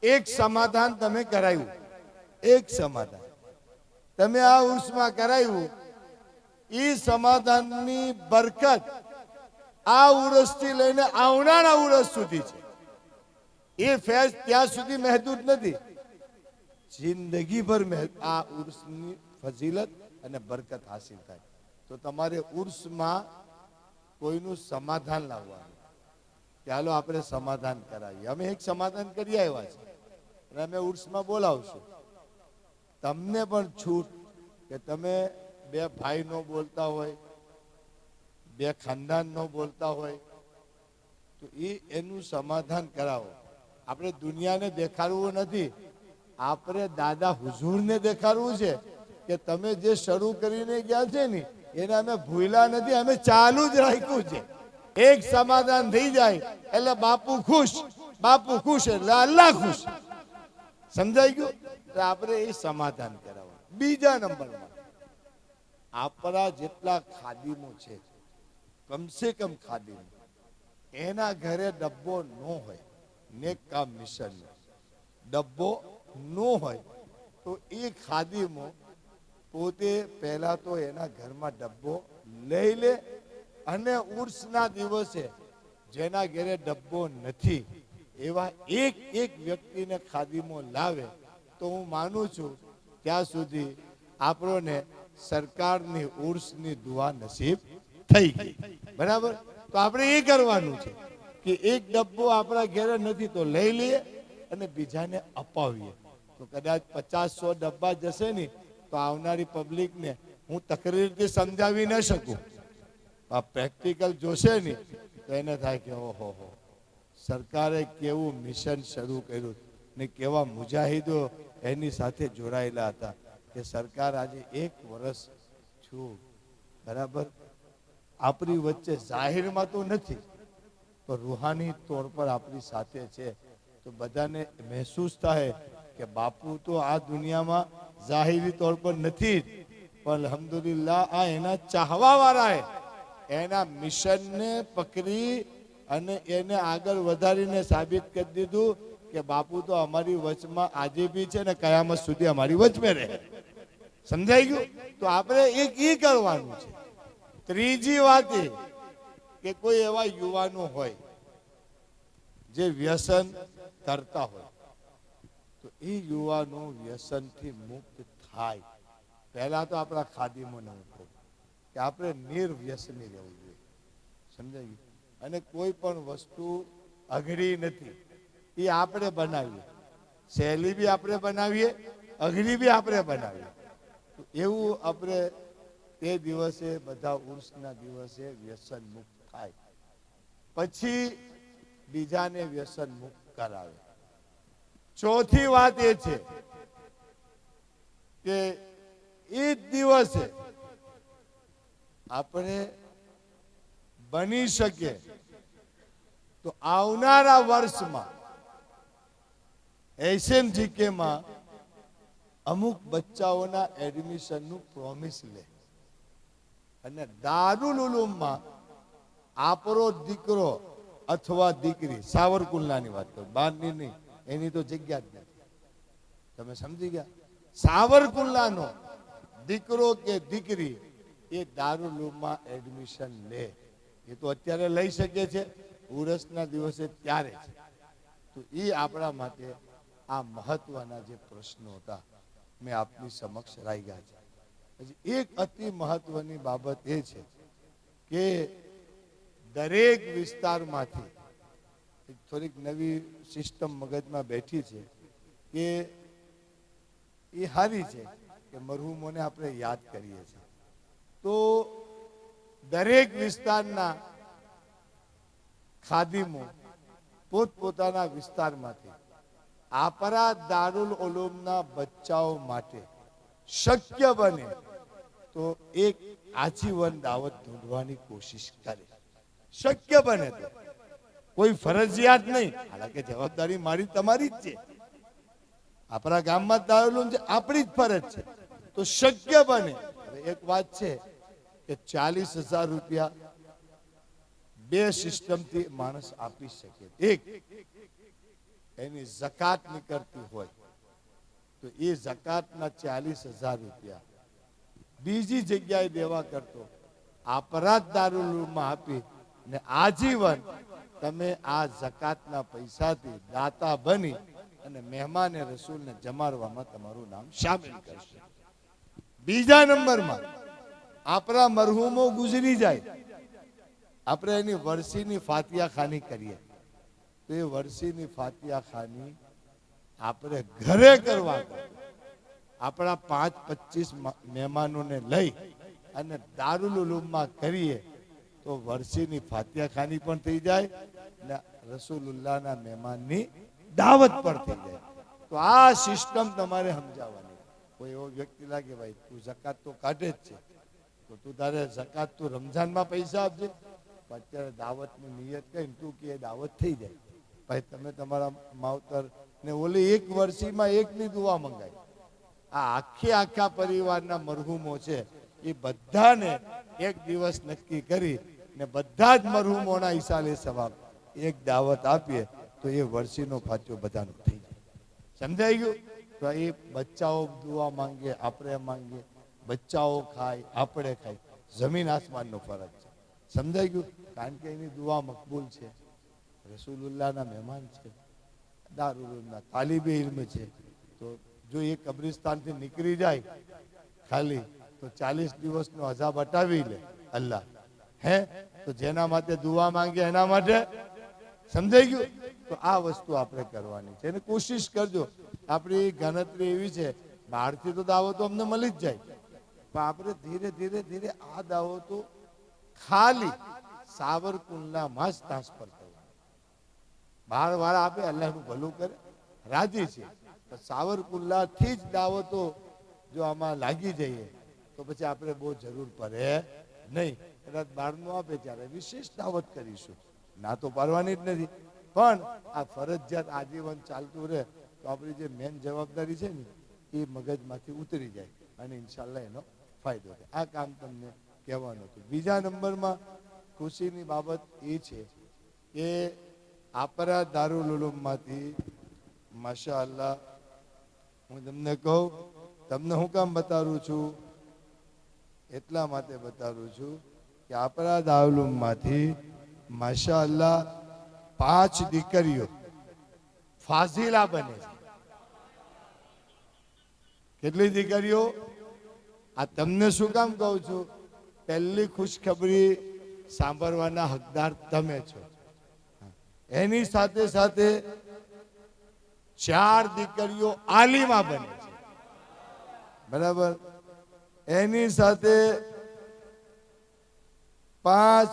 એક સમાધાન તમે કરાયું, એક સમાધાન તમે આ ઉર્સમાં કરાયું, એ સમાધાનની બરકત આ ઉરસથી લઈને આવનારા ઉરસ સુધી છે. એ ફેઝ ત્યાં સુધી મહેદૂદ નથી, જિંદગીભર આ ઉર્સની ફજીલત અને બરકત હાસિલ થાય. તો તમારે ઉર્સમાં કોઈનું સમાધાન લાવવાનું. ચાલો આપણે સમાધાન કરાવીએ. અમે એક સમાધાન કરી આવ્યા છે અને અમે ઉર્સમાં બોલાવશું. તમને પણ છૂટ કે તમે 2 ભાઈ નો બોલતા હોય, 2 ખાનદાન નો બોલતા હોય, તો એનું સમાધાન કરાવો. આપણે દુનિયાને દેખાડવું નથી, આપણે દાદા હુઝુરને દેખાડવું છે કે તમે જે શરૂ કરીને ગયા છે ને એને અમે ભૂલ્યા નથી, અમે ચાલુ જ રાખ્યું છે. એક સમાધાન થઈ જાય એટલે બાપુ ખુશ, બાપુ ખુશ એટલે અલ્લાહ ખુશ. સમજાઈ ગયું? તો આપણે એ સમાધાન કરાવવાનું. બીજા નંબરમાં આપણા જેટલા ખાદીમો છે, કમસે કમ ખાદીમો, એના ઘરે ડબ્બો ન હોય, નેક કામ મિશન ડબ્બો ન હોય, તો એ ખાદીમો પોતે પહેલા તો એના ઘરમાં ડબ્બો લઈ લે. અને ઉર્સના દિવસે જેના ઘરે ડબ્બો નથી એવા એક એક વ્યક્તિને ખાદીમો લાવે, તો હું માનું છું ત્યાં સુધી આપણને સરકારની ઉર્સની દુઆ નસીબ થઈ ગઈ. બરાબર. તો આપણે એ કરવાનું છે કે એક ડબ્બો આપણા ઘરે નથી તો લઈ લઈએ અને બીજાને અપાવીએ. તો કદાચ 50-100 ડબ્બા જશે ને તો આવનારી પબ્લિકને હું તકરીરથી સમજાવી ન શકું, આ પ્રેક્ટિકલ જોશે ને તો એને થાય કે ઓહો હો, સરકારે કેવું મિશન શરૂ કર્યું ને કેવા મુજાહિદો એની સાથે જોડાયેલા હતા કે સરકાર આજે 1 વર્ષ છું બરાબર આપણી વચ્ચે જાહેરમાં તો નથી પણ રૂહાની તોર પર આપણી સાથે છે. તો બધાને મહેસૂસ થાય કે બાપુ તો આ દુનિયામાં જાહેરી તોર પર નથી પણ અલ્હમ્દુલિલ્લાહ આ એના ચાહવા વાળાએ એના મિશનને પકડી અને એને આગળ વધારીને સાબિત કરી દીધું કે બાપુ તો અમારી વચમાં આજે બી છે ને કયામત સુધી અમારી વચમાં રહે. સમજાઈ ગયું? તો આપણે એક ઈ કરવાનું છે. ત્રીજી વાત એ કે કોઈ એવા યુવાનો હોય જે વ્યસન કરતા હોય તો એ યુવાનો વ્યસનથી મુક્ત થાય. પહેલા તો આપણા ખાદીમોને હું કહું કે આપણે નિર્વ્યસની રહેવું જોઈએ. સમજાય ગયું? અને કોઈ પણ વસ્તુ અઘરી નથી, એ આપણે બનાવીએ. સહેલી બી આપણે બનાવીએ, અઘરી બી આપણે બનાવીએ. તો એવું આપણે તે દિવસે બધા ઉર્સના દિવસે વ્યસન મુક્ત થાય, પછી બીજાને વ્યસન મુક્ત કરાવે. ચોથી વાત એ છે કે એ દિવસે આપણે બની શકે તો આવનારા વર્ષમાં એસએમજીકેમાં અમુક બચ્ચાઓના એડમિશનનું પ્રોમિસ લે અને દારુલ ઉલૂમમાં આપણો દીકરો અથવા દીકરી, સાવરકુંડલાની વાત કરું, બહારની નહીં, એની તો જગ્યા જ નથી. તમે સમજી ગયા? સાવરકુંડલાનો દીકરો કે દીકરી એ દારુલ ઉલૂમમાં એડમિશન લે. એ તો અત્યારે લઈ શકે છે, ઉરસના દિવસે ત્યારે છે. તો એ આપણા માટે આ મહત્વના જે પ્રશ્નો હતા મેં આપની સમક્ષ રાખ્યા છે. હજી એક અતિ મહત્વની બાબત એ છે કે દરેક વિસ્તારમાંથી થોડીક નવી સિસ્ટમ મગજમાં બેઠી છે કે એ સારી છે કે મરહુમોને આપણે યાદ કરીએ છીએ. તો દરેક વિસ્તારના ખાદીમો પોતપોતાના વિસ્તારમાંથી આપણા દારુલ ઉલૂમના બચ્ચાઓ માટે શક્ય બને તો એક આજીવન દાવત ઢૂંઢવાની કોશિશ કરે. શક્ય બને તો, કોઈ ફરજિયાત નહીં. હાલાકે જવાબદારી મારી તમારી જ છે. આપણા ગામમાં દારુલ ઉલૂમ છે, આપણી જ ફરજ છે. તો શક્ય બને. એક વાત છે કે 40,000 રૂપિયા બે સિસ્ટમથી માણસ આપી શકે. એક, એની ઝકાત નીકળતી હોય તો એ ઝકાતના 40,000 રૂપિયા બીજી જગ્યાએ દેવા કરતો આપણા જ દારુલ ઉલૂમમાં આપી ને આજીવન તમે આ ઝકાતના પૈસાથી દાતા બની અને મહેમાને રસૂલને જમાડવામાં તમારું નામ શામિલ કરશે. બીજા નંબરમાં આપણા મરહુમો ગુજરી જાય, આપણે એની વરસીની ફાતિયા ખાની કરીએ તો એ વરસીની ફાતિયા ખાની આપણે ઘરે કરવા, આપણા 5-25 મહેમાનોને લઈ અને દારુલ ઉલૂમમાં કરીએ તો વરસીની ફાતિયા ખાની પણ થઈ જાય ને રસૂલુલ્લાહના મહેમાનની દાવત પણ થઈ જાય. તો આ સિસ્ટમ તમારે સમજાવવાની. કોઈ એવો વ્યક્તિ લાગે ભાઈ તું ઝકાત તો કાઢે જ છે, તો તું તારે ઝકાત તું રમઝાનમાં પૈસા આપજે. અત્યારે દાવતની નિયત કરીને તું કે દાવત થઈ જાય. ભાઈ તમે તમારા માવતર ને ઓલી એક વર્ષીમાં એકની દુઆ મંગાવી. આ આખા પરિવારના મરહુમો છે એ બધાને એક દિવસ નક્કી કરી ને બધા જ મરહુમોના હિસાબે સવાબ એક દાવત આપીએ તો એ વર્ષીનો ફાત્યો બધાનો થઈ જાય. સમજાઈ ગયું? તો એ બચ્ચાઓ દુઆ માંગે, આપણે માંગીએ, બચ્ચાઓ ખાય, આપણે ખાય, જમીન આસમાનનો ફરક છે. સમજાઈ ગયું? કારણ કે એની દુઆ મકબૂલ છે, રસૂલુલ્લાહના મહેમાન છે, દારુલ ઉલૂમના તાલિબે ઇલ્મ છે. તો જો એ કબ્રિસ્તાનથી નીકળી જાય ખાલી તો 40 દિવસનો અઝાબ હટાવી લે અલ્લાહ. હે તો જેના માટે દુઆ માંગે એના માટે. સમજાઈ ગયું? તો આ વસ્તુ આપણે કરવાની છે અને કોશિશ કરજો. આપણી ગણતરી એવી છે, બહારથી તો દાવતો અમને મળી જ જાય, પણ આપણે ધીરે ધીરે આ દાવતો ખાલી સાવરકુંડલામાં જ ટ્રાન્સફર કરવાનું. બહાર વાળા આપે, અલ્લાહનું ભલું કરે, રાજી છે. પણ સાવરકુંડલાથી જ દાવતો જો આમાં લાગી જઈએ તો પછી આપણે બહુ જરૂર પડે નહીં. કદાચ બહારનું આપે ત્યારે વિશેષ દાવત કરીશું, ના તો પાડવાની જ નથી. પણ આ ફરજિયાત આજીવન ચાલતું રહે તો આપણી જે મેન જવાબદારી છે ને એ મગજમાંથી ઉતરી જાય અને ઇન્શાલ્લાહ એનો ફાયદો થાય. આ કામ તમને કહેવાનું હતું. બીજા નંબરમાં ખુશીની બાબત એ છે કે આપણા દારૂલ ઉલૂમમાંથી માશાઅલ્લાહ, હું તમને કહું, તમને હું કામ બતાવું છું, એટલા માટે બતાવું છું કે આપણા દારૂલ ઉલૂમમાંથી માશાઅલ્લાહ 5 દીકરીઓ ફાઝિલા બને છે. કેટલી દીકરીઓ? આ તમને શું કામ કહું છું? પહેલી ખુશખબરી સાંભળવાના હકદાર તમે છો. એની સાથે સાથે 4 દીકરીઓ આલિમા બને છે, બરાબર. એની સાથે 5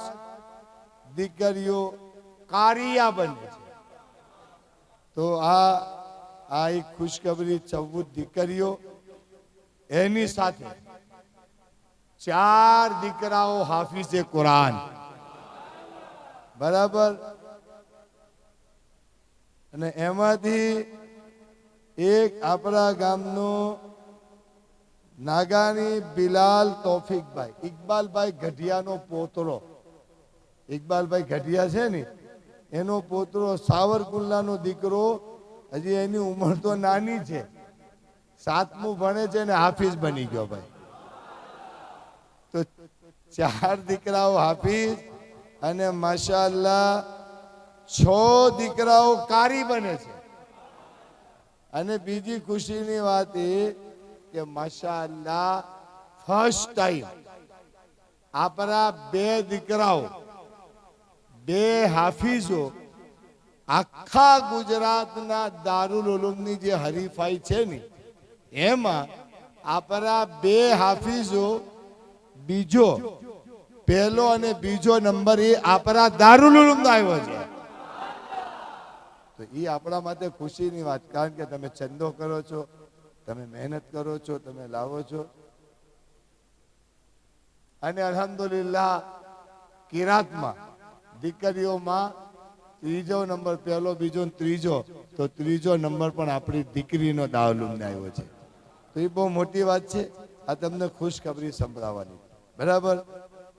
દીકરીઓ કારિયા બને છે. તો આ એક ખુશખબરી 14 દીકરીઓ, એની સાથે 4 દીકરાઓ હાફિઝે કુરાન, બરાબર. અને એમાંથી એક આપણા ગામનો નાગાની બિલાલ તોફિકભાઈ, ઇકબાલભાઈ ગઢિયાનો પોતરો, ઇકબાલભાઈ ગઢિયા છે ને એનો પોતરો, સાવરકુંડલાનો દીકરો, હજી એની ઉંમર તો નાની છે, 7મું ભણે છે ને હાફિઝ બની ગયો ભાઈ. તો 4 દીકરાઓ હાફિઝ અને માશાઅલ્લાહ 6 દીકરાઓ કારી બને છે. અને બીજી ખુશીની વાત એ કે માશાઅલ્લાહ ફર્સ્ટ ટાઈમ આપણા 2 દીકરાઓ, 2 હાફિઝો આખા ગુજરાતના દારૂલ ઉલૂમની જે હરીફાઈ છે ને એમાં આપણા 2 હાફિઝો બીજો, પહેલો અને બીજો નંબર એ આપણા દારૂલ ઉલૂમનો આવ્યો છે. તો એ આપણા માટે ખુશીની વાત, કારણ કે તમે ચંદો કરો છો, તમે મહેનત કરો છો, તમે લાવો છો. અને અલ્હમ્દુલિલ્લાહ કિરાતમાં દીકરીઓમાં 3જો નંબર, પહેલો, બીજો, ત્રીજો, તો 3જો નંબર પણ આપણી દીકરીનો દારૂલ ઉલૂમને આવ્યો છે. તો એ બહુ મોટી વાત છે. આ તમને ખુશખબરી સંભળાવવાની, બરાબર.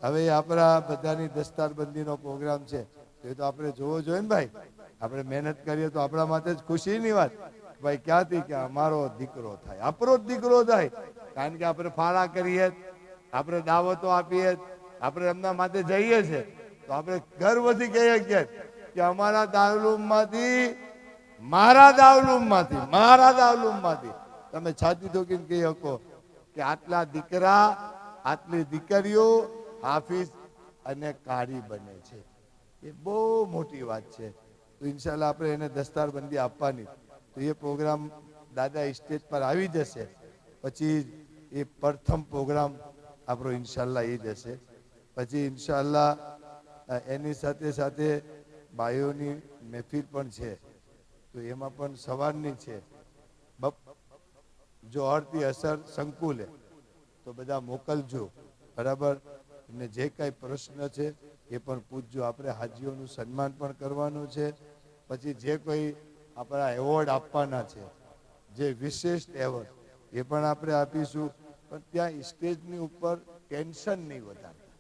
હવે આપણા બધાની દસ્તારબંધીનો પ્રોગ્રામ છે, તો એ તો આપણે જોવો જોઈએ ને ભાઈ. આપણે મહેનત કરીએ તો આપણા માટે જ ખુશીની વાત. ભાઈ ક્યાંથી કે અમારો દીકરો થાય, આપણો જ દીકરો થાય. કારણ કે આપણે ફાળા કરીએ, આપણે દાવતો આપીએ, આપણે એમના માટે જઈએ છીએ, તો આપણે ગર્વથી કહીએ કે અમારા દારૂલ ઉલૂમમાંથી, મારા દારૂલ ઉલૂમમાંથી તમે છાતી ઠોકીને કહી શકો કે આટલા દીકરા, આટલી દીકરીઓ હાફિઝ અને કારી બને છે. એ બહુ મોટી વાત છે. તો ઇન્શાલ્લાહ આપણે એને દસ્તારબંધી આપવાની. તો એ પ્રોગ્રામ દાદા સ્ટેજ પર આવી જશે, પછી એ પ્રથમ પ્રોગ્રામ આપણો ઇન્શાલ્લાહ એ જશે. પછી ઇન્શાલ્લાહ એની સાથે સાથે બાયોની મહેફિલ પણ છે, તો એમાં પણ સવારની છે. જો અડધી અસર સંકુલે તો બધા મોકલજો, બરાબર. અને જે કાંઈ પ્રશ્ન છે એ પણ પૂછજો. આપણે હાજીઓનું સન્માન પણ કરવાનું છે. પછી જે કોઈ આપણા એવોર્ડ આપવાના છે, જે વિશેષ એવોર્ડ, એ પણ આપણે આપીશું. પણ ત્યાં સ્ટેજની ઉપર ટેન્શન નહીં વધારતા.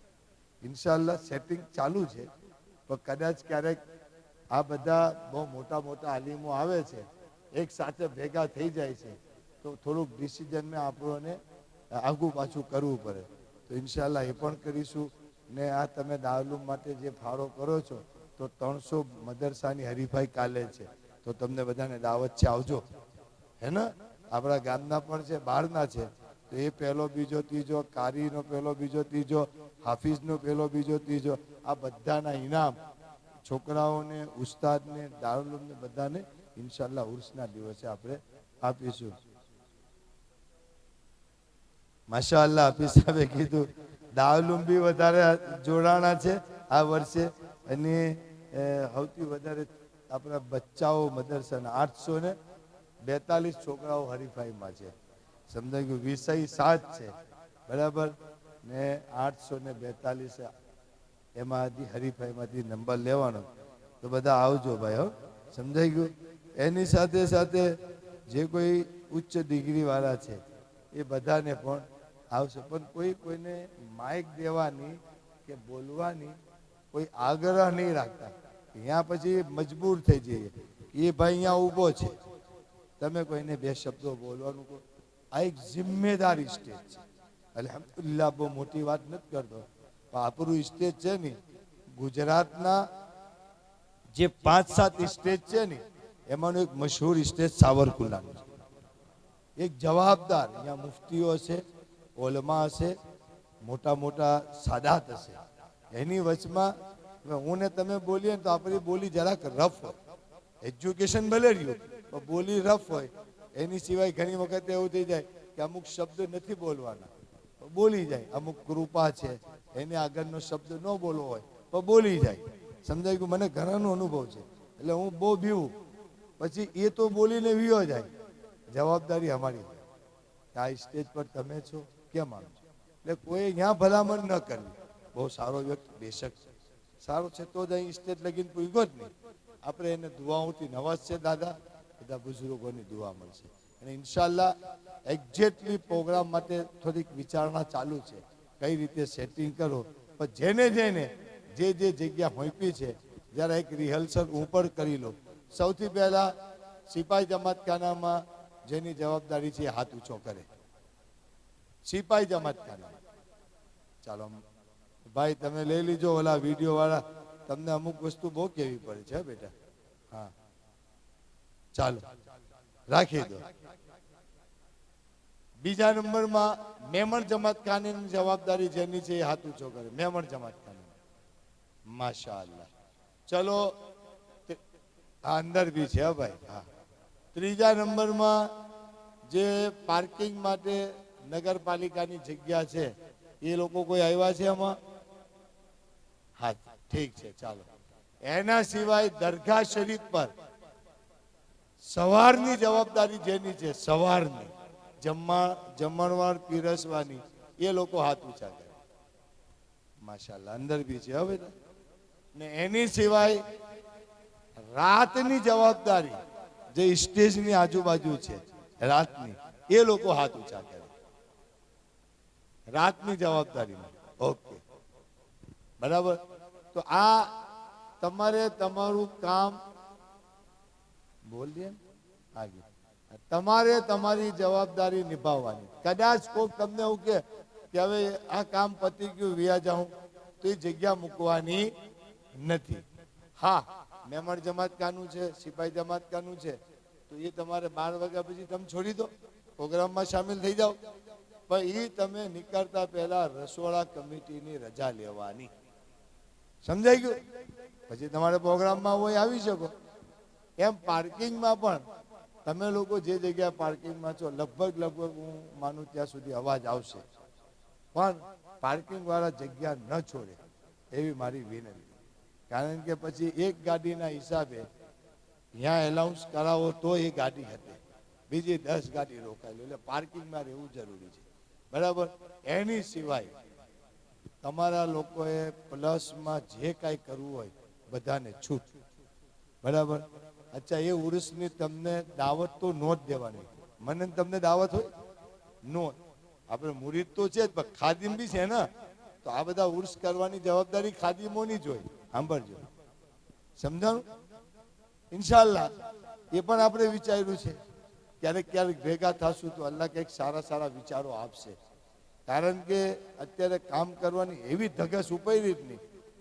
ઇન્શાલ્લાહ સેટિંગ ચાલુ છે, પણ કદાચ ક્યારેક આ બધા બહુ મોટા મોટા આલિમો આવે છે, એક સાથે ભેગા થઈ જાય છે, તો થોડુંક ડિસિઝનમાં આપણને આગું પાછું કરવું પડે. તો ઇન્શાલ્લાહ એ પણ કરીશું. ને આ તમે દારૂલ ઉલૂમ માટે જે ફાળો કરો છો, તો 300 મદરસાની હરીફાઈ કાલે છે, તો તમને બધાને દાવત છે, આવજો. હે ને? આપણા ગામના પણ છે, બહારના છે. તો એ પહેલો, બીજો, ત્રીજો, કારીનો પહેલો, બીજો, ત્રીજો, હાફિઝનો પહેલો, બીજો, ત્રીજો, આ બધાના ઇનામ છોકરાઓને, ઉસ્તાદને, દારૂલ ઉલૂમને બધાને ઇન્શાલ્લાહ ઉર્સના દિવસે આપણે આપીશું. માશાઅલ્લાહ હાફિઝ સાહેબે કીધું દાવલુમ બી વધારે જોડાણા છે આ વર્ષે અને સૌથી વધારે આપણા બચ્ચાઓ મદરસાના 842 છોકરાઓ હરીફાઈમાં છે. સમજાય ગયું? વિષય 7 છે બરાબર ને 842 એમાંથી હરીફાઈમાંથી નંબર લેવાનો. તો બધા આવજો ભાઈ. હો, સમજાઈ ગયું? એની સાથે સાથે જે કોઈ ઉચ્ચ ડિગ્રી વાળા છે એ બધાને પણ આવશે. પણ કોઈને માઇક દેવાની કે બોલવાની કોઈ આગ્રહ નહીં રાખતા. અહીંયા પછી મજબૂર થઈ જઈએ કે એ ભાઈ અહીંયા ઊભો છે, તમે કોઈને 2 શબ્દો બોલવાનું કહો. આ એક જિમ્મેદારી સ્ટેજ છે. અલ્હમ્દુલિલ્લાહ, બહુ મોટી વાત નથી કરતો, પણ આપણું સ્ટેજ છે ને ગુજરાતના જે 5-7 સ્ટેજ છે ને એમાંનું એક મશહૂર સ્ટેજ સાવરકુંડલાનું છે. એક જવાબદાર અહીંયા મુફ્તીઓ છે, ઓલમા હશે, મોટા મોટા સાદાત હશે. એની વચમાં હું ને તમે બોલીએ તો આપણી બોલી જરાક રફ હોય. એજ્યુકેશન ભલે રહ્યું પણ બોલી રફ હોય. એની સિવાય ઘણી વખત એવું થઈ જાય કે અમુક શબ્દ નથી બોલવાના, બોલી જાય. અમુક કૃપા છે એને આગળનો શબ્દ ન બોલવો હોય તો બોલી જાય. સમજાય ગયું? મને ઘણાનો અનુભવ છે. એટલે હું બહુ બીવું, પછી એ તો બોલીને વિયો જાય. જવાબદારી અમારી હોય. આ સ્ટેજ પર તમે છો, કેમ આમ છો? એટલે કોઈ અહીંયા ભલામણ ન કરવી. બહુ સારો વ્યક્તિ બેશક સારો છે તો જ અહીં સ્ટેજ લગીને પૂગ્યો જ નહીં. આપણે એને દુઆઓથી નવાજ છે દાદા, બધા બુઝુર્ગોની દુઆ મળશે. અને ઇન્શાલ્લાહ એક્ઝેક્ટલી પ્રોગ્રામ માટે થોડીક વિચારણા ચાલુ છે, કઈ રીતે સેટિંગ કરો. પણ જેને જે જગ્યા હોઈપી છે જરા એક રિહર્સલ હું પણ કરી લો. સૌથી પહેલા સિપાઈ જમાતખાનામાં જેની જવાબદારી છે હાથ ઊંચો કરે. સિપાઈ જમાતખાના, ચાલો ભાઈ તમે લઈ લીજો. ઓલા વિડીયો વાળા તમને અમુક વસ્તુ બહુ કેવી પડે છે બેટા. હા ચાલો રાખી દો. બીજા નંબરમાં મેમણ જમાતખાનાની જવાબદારી જેની છે એ હાથ ઊંચો કરે. મેમણ જમાતખાના, માશાઅલ્લાહ. ચલો અંદર બી છે ભાઈ. હા, ત્રીજા નંબરમાં જે પાર્કિંગ માટે નગરપાલિકાની જગ્યા છે એ લોકો કોઈ આવ્યા છે આમાં? હા ઠીક છે, ચાલો. એના સિવાય દરગાહ શરીફ પર સવારની જવાબદારી જેની છે, સવારની જમણવાર પીરસવાની, એ લોકો હાથ ઊંચા કરે. માશાઅલ્લાહ, અંદર બી છે હવે. ને એની સિવાય રાતની જવાબદારી જે સ્ટેજની આજુબાજુ છે રાતની, એ લોકો હાથ ઊંચા કરે. રાતની જવાબદારી. ઓકે, બરાબર. તો આ તમારે તમારું કામ બોલીએ આગળ. તમારે તમારી જવાબદારી નિભાવવાની. કદાચ કોઈક તમને એવું કે હવે આ કામ પતી ગયું, વ્યા જાઉં, તો એ જગ્યા મૂકવાની નથી. હા, મેમણ જમાતખાનું છે, સિપાઈ જમાતખાનું છે, તો એ તમારે 12 વાગ્યા પછી તમે છોડી દો, પ્રોગ્રામમાં સામેલ થઈ જાઓ. પણ એ તમે નીકળતા પહેલા રસોડા કમિટીની રજા લેવાની. સમજાઈ ગયું? પછી તમારે પ્રોગ્રામમાં હોય આવી શકો. એમ પાર્કિંગમાં પણ તમે લોકો જે જગ્યાએ પાર્કિંગમાં છો, લગભગ હું માનું ત્યાં સુધી અવાજ આવશે, પણ પાર્કિંગ વાળા જગ્યા ન છોડે એવી મારી વિનંતી. કારણ કે પછી એક ગાડીના હિસાબે ત્યાં એલાઉન્સ કરાવો તો એ ગાડી હતી, બીજી 10 ગાડી રોકાયેલી. એટલે પાર્કિંગમાં રહેવું જરૂરી છે, બરાબર. એની સિવાય તમારા લોકોએ પ્લસમાં જે કાંઈ કરવું હોય બધાને છૂટ, બરાબર. અચ્છા, એ ઉર્સની તમને દાવત તો નો જ દેવાની. મને તમને દાવત હોય નો. આપણે મુરીદ તો છે જ, પણ ખાદિમ બી છે ને, તો આ બધા ઉર્સ કરવાની જવાબદારી ખાદિમોની જ હોય. સાંભળજો, સમજાણું? ઇન્શાલ્લાહ એ પણ આપણે વિચાર્યું છે. ક્યારેક ભેગા થશું તો અલ્લાહ કંઈક સારા વિચારો આપશે. કારણ કે અત્યારે કામ કરવાની એવી ધગસ ઉપાડી જ નહીં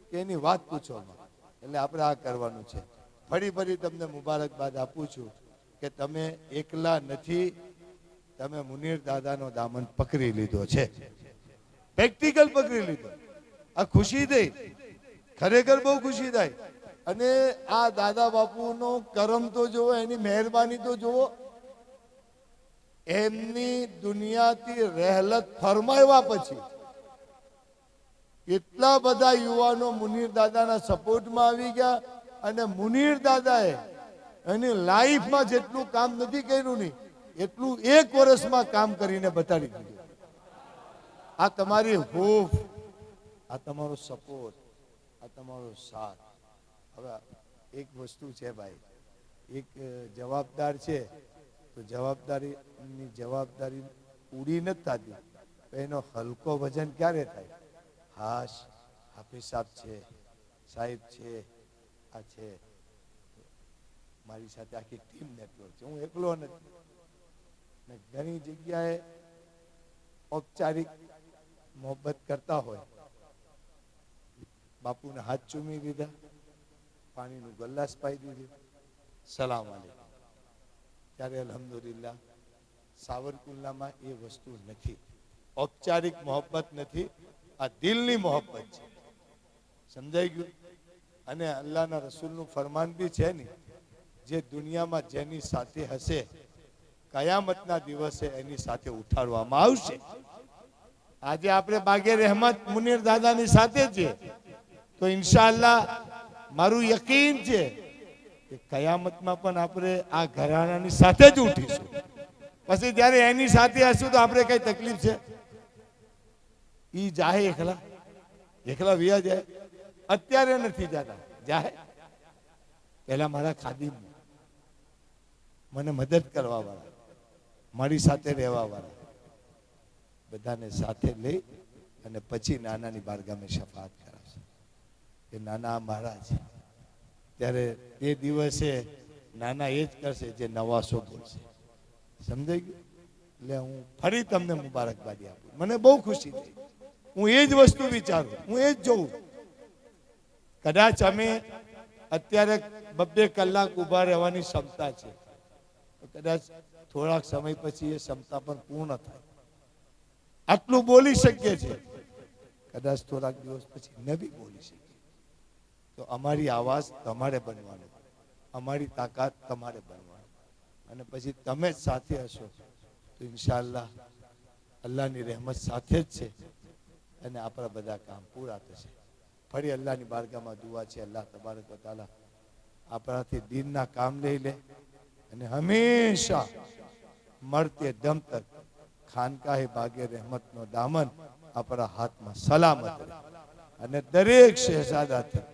કે એની વાત પૂછવામાં. એટલે આપણે આ કરવાનું છે. ફરી તમને મુબારકબાદ આપું છું કે તમે એકલા નથી, તમે મુનીર દાદાનો દામન પકડી લીધો છે, પ્રેક્ટિકલ પકડી લીધો. આ ખુશી થઈ, ખરેખર બહુ ખુશી થાય. અને આ દાદા બાપુનો કરમ તો જુઓ, એની મહેરબાની તો જુઓ. એમની દુનિયાથી રહેલત ફરમાવ્યા પછી કેટલા બધા યુવાનો મુનીર દાદાના સપોર્ટમાં આવી ગયા અને મુનીર દાદાએ એની લાઈફમાં જેટલું કામ નથી કર્યું નહીં એટલું 1 વર્ષમાં કામ કરીને બતાડી દીધું. આ તમારી હૂફ, આ તમારો સપોર્ટ, આ તમારો સાથ. હવે એક વસ્તુ છે ભાઈ, એક જવાબદાર છે તો જવાબદારી પૂરી નથી થતી, એનો હલકો વજન ક્યારે થાય? હાશ, હાફિઝ સાહેબ છે, આ છે, મારી સાથે આખી ટીમ નેટવર્ક છે, હું એકલો નથી. ઘણી જગ્યાએ ઔપચારિક મોહબ્બત કરતા હોય, બાપુને હાથ ચૂમી દીધા, પાણીનું ગલ્લાસ પાઈ દીધું, સલામ આલેકુમ. ત્યારે અલ્હમ્દુલિલ્લાહ સાવરકુંડલામાં એ વસ્તુ નથી, ઔપચારિક મોહબ્બત નથી, આ દિલની મોહબ્બત છે. સમજાઈ ગયું? અને અલ્લાહના રસૂલનું ફરમાન બી છે ને, જે દુનિયામાં જેની સાથે હશે કયામતના દિવસે એની સાથે ઉઠાડવામાં આવશે. આજે આપણે બાગે રહેમત મુનીર દાદાની સાથે છે, તો ઇન્શાઅલ્લાહ મારું યકીન છે કે કયામતમાં પણ આપણે આ ઘરાણાની સાથે જ ઉઠીશું. પછી જ્યારે એની સાથે હશું તો આપણે કઈ તકલીફ છે? ઈ જાહે એકલા વિયા જાય, અત્યારે નથી જતા, જાહે પેલા મારા ખાદીમ, મને મદદ કરવા વાળા, મારી સાથે રહેવા વાળા બધાને સાથે લઈ અને પછી નાનાની બારગામે શફાત કરાવશે કે નાના મારા છે. ત્યારે તે દિવસે નાના એ જ કરશે જે નવાસો બોલશે. સમજાઈ ગયું? એટલે હું ફરી તમને મુબારકબાદી આપું, મને બહુ ખુશી થઈ. હું એ જ વસ્તુ વિચારું, હું એ જ જોઉં. કદાચ અમે અત્યારે 2 કલાક ઊભા રહેવાની ક્ષમતા છે, કદાચ થોડાક સમય પછી એ ક્ષમતા પણ પૂર્ણ થાય. આટલું બોલી શકીએ છીએ, કદાચ થોડાક દિવસ પછી ન બી બોલી શકીએ. તો અમારી આવાજ તમારે બનવાનું, અમારી તાકાત તમારે બનવાનું, અને પછી તમે જ સાથે હશો તો ઇન્શાઅલ્લાહ અલ્લાહની રહેમત સાથે જ છે અને આપણા બધા કામ પૂરા થશે. ફરી અલ્લાહની બારગામાં દુઆ છે, અલ્લાહ તબારક વ તઆલા આપણાથી દીનના કામ લઈ લે અને હંમેશા મરતે દમ તક ખાનકાહે બાગે રહેમતનો દામન આપણા હાથમાં સલામત રહે અને દરેક શહેજાદાથી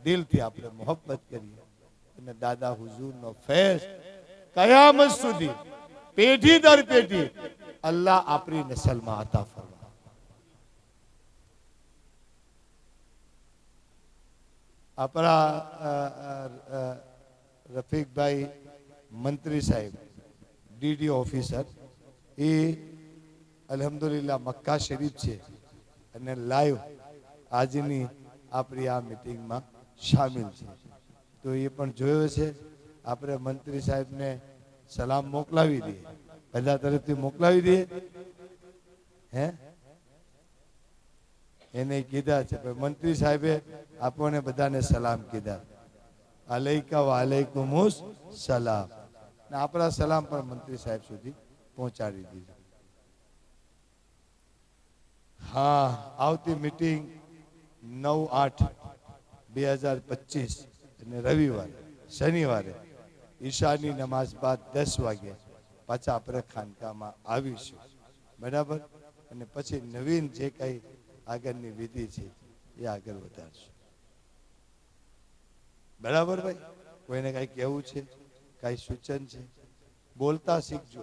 દિલથી આપણે મોહબ્બત કરીએ અને દાદા હુઝુરનો ફૈઝ કયામત સુધી પેઢી દર પેઢી અલ્લાહ આપણી નસલમાં આતા ફરમાવે. આપણા રફીકભાઈ મંત્રી સાહેબ ડીડી ઓફિસર, એ અલ્હમ્દુલિલ્લાહ મક્કા શરીફ છે અને લાઈવ આજની આપણી આ મિટિંગમાં શામિલ છે. તો એ પણ જોયો છે. આપણે મંત્રી સાહેબને સલામ મોકલાવી દઈએ, બધા તરફથી મોકલાવી દઈએ. હે એને કીધા છે મંત્રી સાહેબે આપણને બધાને સલામ કીધા, અલૈકા વ અલૈકુમુસ સલામ. આપણા સલામ પણ મંત્રી સાહેબ સુધી પહોંચાડી દીધા. હા, આવતી મીટિંગ 9/8/2025 અને રવિવારે શનિવારે ઈશાની નમાઝ બાદ 10 વાગે પાછા આપણે ખાનકામાં આવીશું, બરાબર? અને પછી નવીન જે કંઈ આગળની વિધિ છે એ આગળ વધારશું, બરાબર ભાઈ? કોઈને કઈ કહેવું છે, કઈ સૂચન છે? બોલતા શીખજો,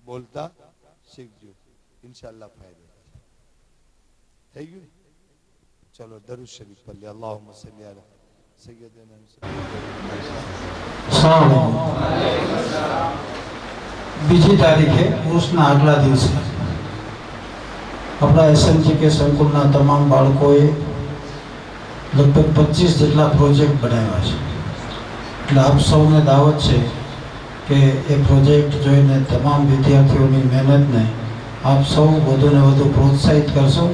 બોલતા શીખજો, ઇન્શાઅલ્લાહ ફાયદો થઈ ગયું. ચલો દરૂદ શરીફ પઢીએ. અલ્લાહુમ્મા સલ્લી અલા સય્યદિના
બીજી તારીખે ઉર્સના આગલા દિવસે આપણા એસએમજી કે સંકુલના તમામ બાળકોએ લગભગ 25 જેટલા પ્રોજેક્ટ બનાવ્યા છે. એટલે આપ સૌને દાવત છે કે એ પ્રોજેક્ટ જોઈને તમામ વિદ્યાર્થીઓની મહેનતને આપ સૌ વધુને વધુ પ્રોત્સાહિત કરશો.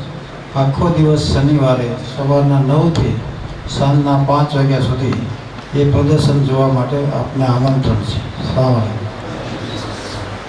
આખો દિવસ શનિવારે સવારના 9થી સાંજના 5 વાગ્યા સુધી એ પ્રદર્શન જોવા માટે આપને આમંત્રણ છે. સલામ અલૈકુમ.